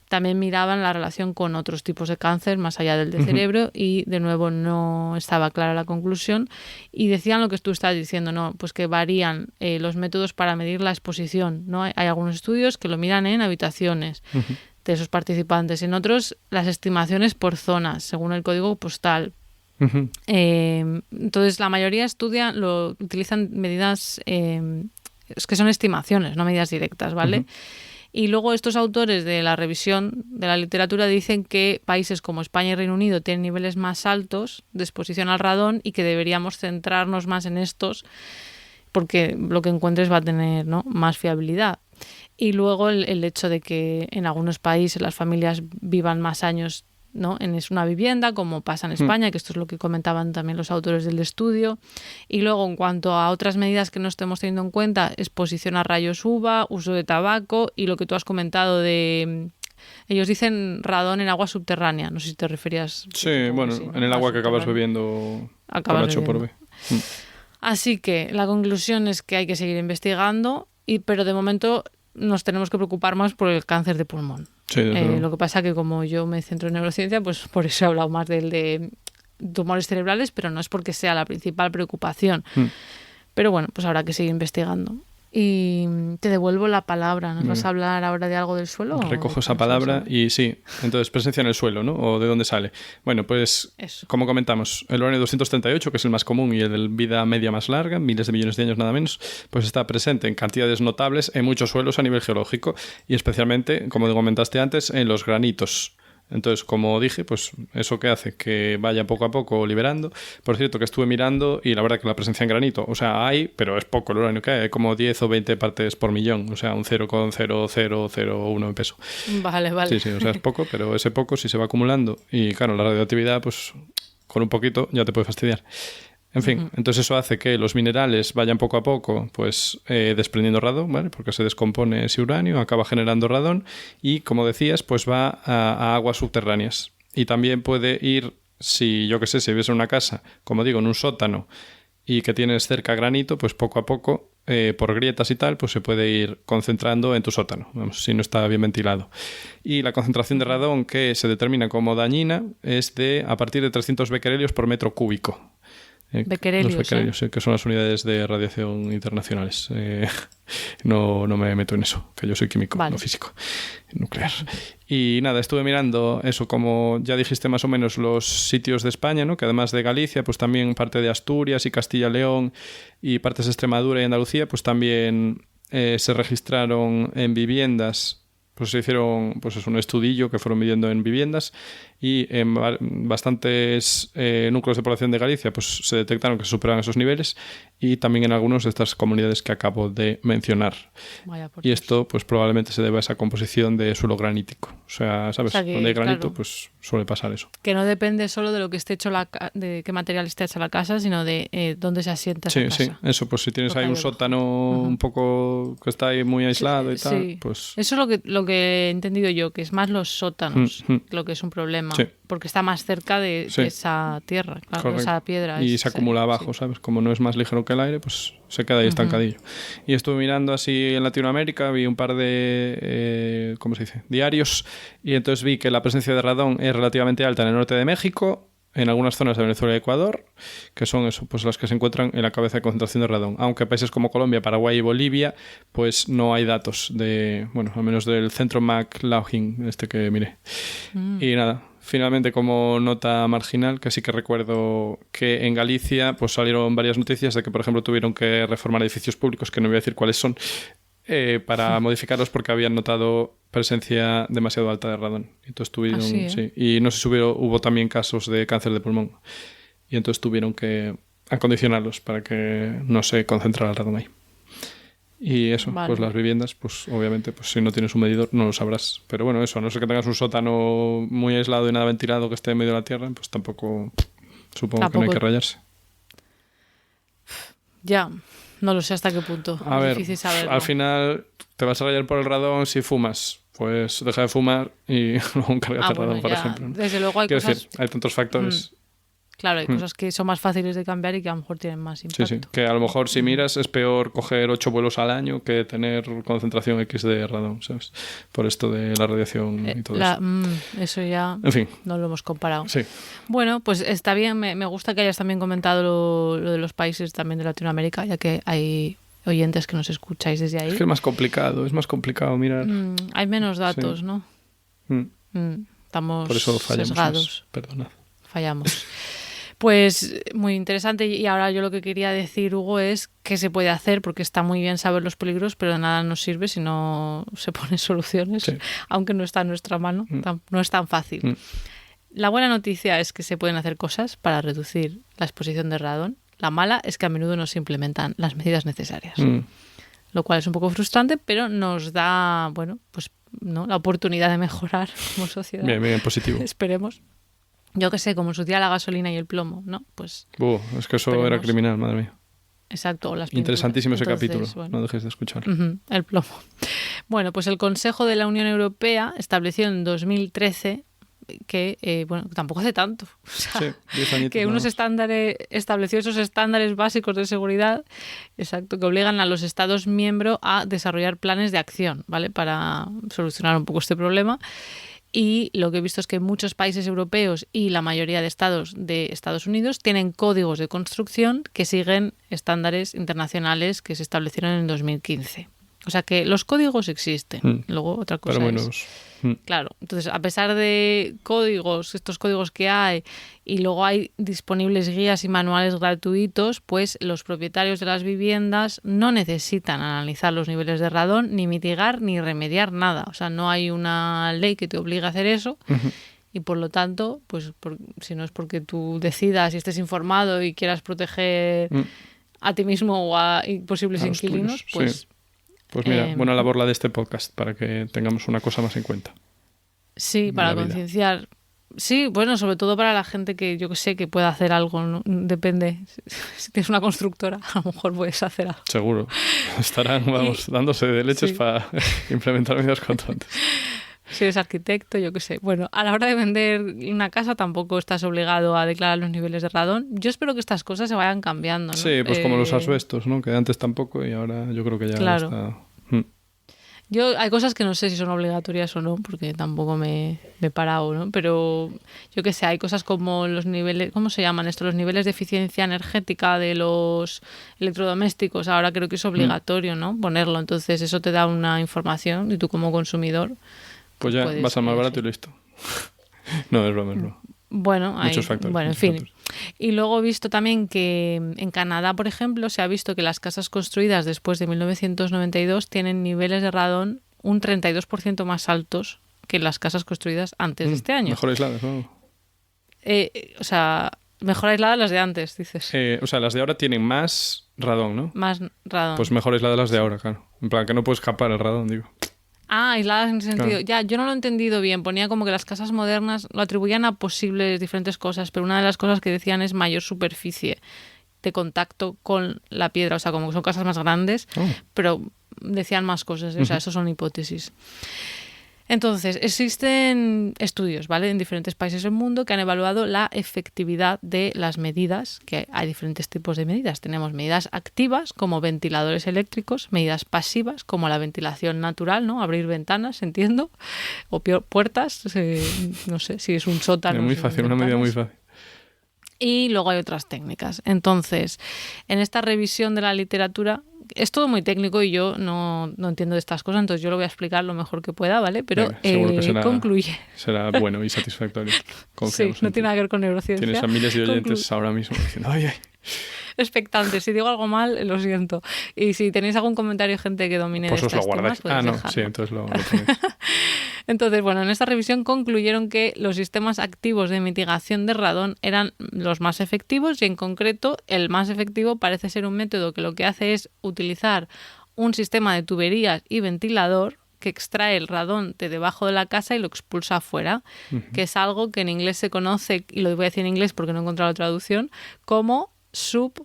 también miraban la relación con otros tipos de cáncer más allá del de cerebro y de nuevo no estaba clara la conclusión y decían lo que tú estás diciendo, ¿no? Pues que varían los métodos para medir la exposición, ¿no? Hay algunos estudios que lo miran en habitaciones de esos participantes, en otros las estimaciones por zonas según el código postal. Entonces la mayoría utilizan medidas es que son estimaciones, no medidas directas, ¿vale? Y luego estos autores de la revisión de la literatura dicen que países como España y Reino Unido tienen niveles más altos de exposición al radón y que deberíamos centrarnos más en estos porque lo que encuentres va a tener, ¿no?, más fiabilidad. Y luego el hecho de que en algunos países las familias vivan más años, ¿no?, en una vivienda, como pasa en España, que esto es lo que comentaban también los autores del estudio. Y luego, en cuanto a otras medidas que no estemos teniendo en cuenta, exposición a rayos UVA, uso de tabaco y lo que tú has comentado de... Ellos dicen radón en agua subterránea. No sé si te referías... Sí, bueno, sí, en el agua que acabas bebiendo con H por B. Así que la conclusión es que hay que seguir investigando, pero de momento nos tenemos que preocupar más por el cáncer de pulmón. Sí, lo que pasa que como yo me centro en neurociencia, pues por eso he hablado más del de tumores cerebrales, pero no es porque sea la principal preocupación. Pero bueno, pues habrá que seguir investigando. Y te devuelvo la palabra. ¿Nos vas a hablar ahora de algo del suelo? Recojo esa palabra y sí. Entonces, presencia en el suelo, ¿no? ¿O de dónde sale? Bueno, pues, eso. Como comentamos, el uranio 238, que es el más común y el de vida media más larga, miles de millones de años nada menos, pues está presente en cantidades notables en muchos suelos a nivel geológico y especialmente, como comentaste antes, en los granitos. Entonces, como dije, pues eso que hace que vaya poco a poco liberando. Por cierto, que estuve mirando y la verdad que la presencia en granito, o sea, hay, pero es poco el uranio que hay como 10 o 20 partes por millón, o sea, un 0,0001 en peso. Vale. Sí, o sea, es poco, pero ese poco si se va acumulando y claro, la radioactividad, pues con un poquito ya te puede fastidiar. En fin, entonces eso hace que los minerales vayan poco a poco pues desprendiendo radón, ¿vale? Porque se descompone ese uranio, acaba generando radón y, como decías, pues va a aguas subterráneas. Y también puede ir, si yo qué sé, si vives en una casa, como digo, en un sótano y que tienes cerca granito, pues poco a poco, por grietas y tal, pues se puede ir concentrando en tu sótano, vamos, si no está bien ventilado. Y la concentración de radón que se determina como dañina es a partir de 300 becquerelios por metro cúbico. Becquerelios, los becquerelios, que son las unidades de radiación internacionales. No me meto en eso, que yo soy químico, no físico, nuclear. Y nada, estuve mirando eso, como ya dijiste más o menos, los sitios de España, ¿no? Que además de Galicia, pues también parte de Asturias y Castilla-León y partes de Extremadura y Andalucía, pues también se registraron en viviendas. Pues se hicieron pues un estudillo que fueron midiendo en viviendas y en bastantes núcleos de población de Galicia pues se detectaron que se superaban esos niveles y también en algunas de estas comunidades que acabo de mencionar. Y esto pues probablemente se debe a esa composición de suelo granítico. O sea, ¿sabes? O sea que, donde hay granito, claro, pues suele pasar eso. Que no depende solo de lo que esté hecho de qué material esté hecha la casa, sino de dónde se asienta esa casa. Sí, eso, pues si tienes ahí un sótano un poco que está ahí muy aislado y tal, pues... Eso es lo que he entendido yo, que es más los sótanos lo que es un problema. Porque está más cerca de esa tierra, claro, de esa piedra. Y se acumula abajo, ¿sabes? Como no es más ligero que el aire, pues se queda ahí estancadillo. Y estuve mirando así en Latinoamérica, vi un par de, ¿cómo se dice?, diarios, y entonces vi que la presencia de radón es relativamente alta en el norte de México, en algunas zonas de Venezuela y Ecuador, que son eso, pues las que se encuentran en la cabeza de concentración de radón. Aunque países como Colombia, Paraguay y Bolivia, pues no hay datos de, bueno, al menos del centro McLaughlin, que miré. Y nada, finalmente, como nota marginal, que sí que recuerdo que en Galicia pues salieron varias noticias de que, por ejemplo, tuvieron que reformar edificios públicos, que no voy a decir cuáles son, para modificarlos porque habían notado presencia demasiado alta de radón. Entonces tuvieron, y no sé si hubo también casos de cáncer de pulmón. Y entonces tuvieron que acondicionarlos para que no se concentrara el radón ahí. Y eso, pues las viviendas, pues obviamente, pues si no tienes un medidor no lo sabrás. Pero bueno, eso, a no ser que tengas un sótano muy aislado y nada ventilado que esté en medio de la tierra, pues tampoco que no hay que rayarse. Ya, no lo sé hasta qué punto. A ver, difícil saberlo. Al final te vas a rayar por el radón si fumas. Pues deja de fumar y luego encárgate el radón, por ejemplo, ¿no? Desde luego hay Quiero decir, hay tantos factores. Claro, hay cosas que son más fáciles de cambiar y que a lo mejor tienen más impacto. Sí, que a lo mejor si miras es peor coger 8 vuelos al año que tener concentración X de radón, ¿sabes? Por esto de la radiación y todo eso. Eso ya en fin, no lo hemos comparado. Sí. Bueno, pues está bien. Me gusta que hayas también comentado lo de los países también de Latinoamérica, ya que hay oyentes que nos escucháis desde ahí. Es que es más complicado mirar. Hay menos datos, ¿no? Estamos Por eso fallamos sesgados. Perdonad. Fallamos. Pues muy interesante, y ahora yo lo que quería decir, Hugo, es qué se puede hacer, porque está muy bien saber los peligros, pero de nada nos sirve si no se ponen soluciones, Sí. aunque no está en nuestra mano, no es tan fácil. La buena noticia es que se pueden hacer cosas para reducir la exposición de radón. La mala es que a menudo no se implementan las medidas necesarias, lo cual es un poco frustrante, pero nos da, bueno, pues no, la oportunidad de mejorar como sociedad. Bien, bien, positivo. Esperemos. Yo qué sé, como en su día la gasolina y el plomo, ¿no? Pues Es que eso esperemos. era criminal, madre mía. Exacto. Las pinturas. Interesantísimo ese Entonces, capítulo, bueno. no dejes de escucharlo. El plomo. Bueno, pues el Consejo de la Unión Europea estableció en 2013 que, bueno, tampoco hace tanto. O sea, Sí, 10 añitos. que unos estándares, estableció esos estándares básicos de seguridad, exacto, que obligan a los Estados miembros a desarrollar planes de acción, ¿vale? Para solucionar un poco este problema. Y lo que he visto es que muchos países europeos y la mayoría de estados de Estados Unidos tienen códigos de construcción que siguen estándares internacionales que se establecieron en 2015. O sea que los códigos existen. Luego otra cosa pero muy es... nuevos. Claro, entonces a pesar de códigos, estos códigos que hay, y luego hay disponibles guías y manuales gratuitos, pues los propietarios de las viviendas no necesitan analizar los niveles de radón, ni mitigar, ni remediar nada. O sea, no hay una ley que te obligue a hacer eso. Y por lo tanto, pues si no es porque tú decidas y estés informado y quieras proteger a ti mismo o a posibles A los inquilinos, tuyos, pues... sí. Pues mira, buena labor la de este podcast para que tengamos una cosa más en cuenta. Sí, para concienciar. Sí, bueno, sobre todo para la gente que yo que sé que pueda hacer algo, ¿no? Depende. Si tienes una constructora, a lo mejor puedes hacer algo. Seguro. Estarán, dándose de leches para implementar medidas constantes. Si eres arquitecto, yo qué sé. Bueno, a la hora de vender una casa tampoco estás obligado a declarar los niveles de radón. Yo espero que estas cosas se vayan cambiando, ¿no? Sí, pues como los asbestos, ¿no? Que antes tampoco y ahora yo creo que ya está... Hay cosas que no sé si son obligatorias o no, porque tampoco me he parado, ¿no? Pero yo qué sé, hay cosas como los niveles, ¿cómo se llaman esto? Los niveles de eficiencia energética de los electrodomésticos. Ahora creo que es obligatorio, ¿no? Ponerlo. Entonces eso te da una información y tú como consumidor... Pues ya vas al más barato y listo. No, es broma. Bueno, hay muchos factores. Bueno, en fin. Y luego he visto también que en Canadá, por ejemplo, se ha visto que las casas construidas después de 1992 tienen niveles de radón un 32% más altos que las casas construidas antes de este año. Mejor aisladas, ¿no? O sea, mejor aisladas las de antes, dices. O sea, las de ahora tienen más radón, ¿no? Más radón. Pues mejor aisladas las de ahora, claro. En plan, que no puede escapar el radón, digo. Ah, aisladas en ese sentido. Claro. Ya, yo no lo he entendido bien. Ponía como que las casas modernas lo atribuían a posibles diferentes cosas, pero una de las cosas que decían es mayor superficie de contacto con la piedra. O sea, como que son casas más grandes, pero decían más cosas. O sea, eso son hipótesis. Entonces, existen estudios, ¿vale?, en diferentes países del mundo que han evaluado la efectividad de las medidas, que hay diferentes tipos de medidas. Tenemos medidas activas, como ventiladores eléctricos, medidas pasivas, como la ventilación natural, ¿no? Abrir ventanas, entiendo, o puertas, no sé, si es un sótano. Es muy fácil, una medida muy fácil. Y luego hay otras técnicas. Entonces, en esta revisión de la literatura, es todo muy técnico y yo no entiendo de estas cosas, entonces yo lo voy a explicar lo mejor que pueda, ¿vale? Pero seguro que concluye. Será bueno y satisfactorio. Sí, no tiene nada que ver con neurociencia. Tienes a miles de oyentes ahora mismo diciendo, ay. Expectantes. Si digo algo mal, lo siento. Y si tenéis algún comentario, gente que domine pues de estos estos temas, temas, no, dejarlo. sí, entonces lo tenéis. Entonces, bueno, en esta revisión concluyeron que los sistemas activos de mitigación de radón eran los más efectivos y en concreto el más efectivo parece ser un método que lo que hace es utilizar un sistema de tuberías y ventilador que extrae el radón de debajo de la casa y lo expulsa afuera, que es algo que en inglés se conoce, y lo voy a decir en inglés porque no he encontrado traducción, como SUP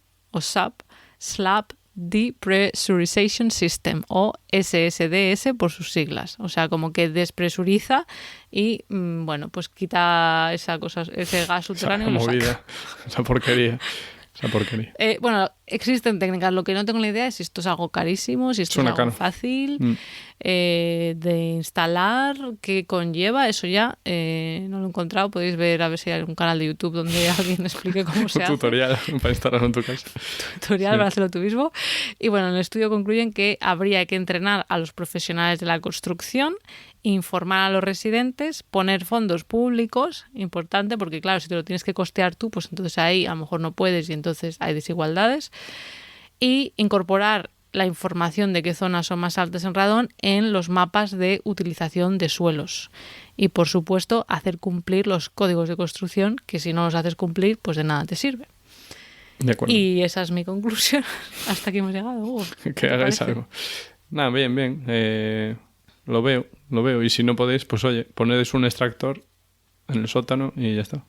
Slab Depressurization System, o SSDS por sus siglas. O sea, como que despresuriza y, bueno, pues quita esa cosa, ese gas subterráneo. Esa movida, esa porquería. Bueno, existen técnicas. Lo que no tengo ni idea es si esto es algo carísimo, si esto es algo fácil de instalar, qué conlleva. Eso ya no lo he encontrado. Podéis ver a ver si hay algún canal de YouTube donde alguien explique cómo se hace. Un tutorial para instalarlo en tu casa. Tutorial para hacerlo tú mismo. Y bueno, en el estudio concluyen que habría que entrenar a los profesionales de la construcción, informar a los residentes, poner fondos públicos, importante, porque claro, si te lo tienes que costear tú, pues entonces ahí a lo mejor no puedes y entonces hay desigualdades, y incorporar la información de qué zonas son más altas en radón en los mapas de utilización de suelos. Y por supuesto, hacer cumplir los códigos de construcción, que si no los haces cumplir, pues de nada te sirve. De acuerdo. Y esa es mi conclusión. Hasta aquí hemos llegado. Que hagáis algo. Nada, bien. Lo veo. Y si no podéis, pues oye, ponedes un extractor en el sótano y ya está.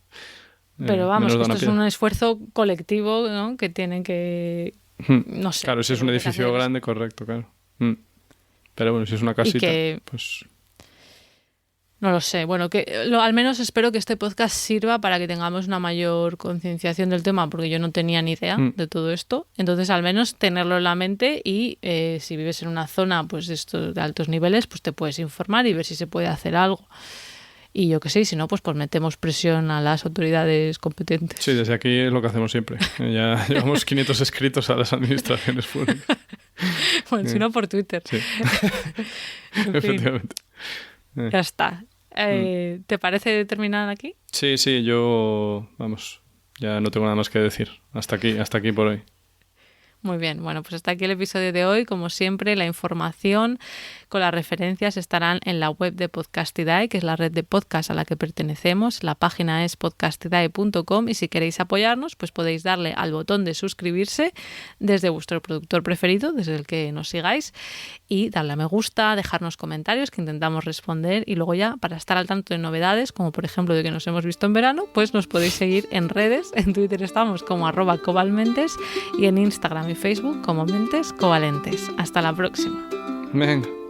Pero vamos, esto es un esfuerzo colectivo, ¿no? Que tienen que... No sé. Claro, si es un edificio grande, correcto, claro. Pero bueno, si es una casita, pues... No lo sé. Bueno, al menos espero que este podcast sirva para que tengamos una mayor concienciación del tema, porque yo no tenía ni idea de todo esto. Entonces, al menos tenerlo en la mente y si vives en una zona pues de altos niveles, pues te puedes informar y ver si se puede hacer algo. Y yo qué sé, si no, pues metemos presión a las autoridades competentes. Sí, desde aquí es lo que hacemos siempre. Ya llevamos 500 escritos a las administraciones públicas. Bueno, si no por Twitter. Sí. Efectivamente. Ya está. ¿Te parece terminar aquí? Sí, yo, vamos, ya no tengo nada más que decir. Hasta aquí por hoy. Muy bien, bueno, pues hasta aquí el episodio de hoy. Como siempre, la información con las referencias estarán en la web de Podcastidae, que es la red de podcast a la que pertenecemos. La página es podcastidae.com y si queréis apoyarnos, pues podéis darle al botón de suscribirse desde vuestro productor preferido, desde el que nos sigáis, y darle a me gusta, dejarnos comentarios que intentamos responder y luego ya, para estar al tanto de novedades, como por ejemplo de que nos hemos visto en verano, pues nos podéis seguir en redes. En Twitter estamos como @cobalmentes y en Instagram y Facebook como Mentes Covalentes. Hasta la próxima. Venga.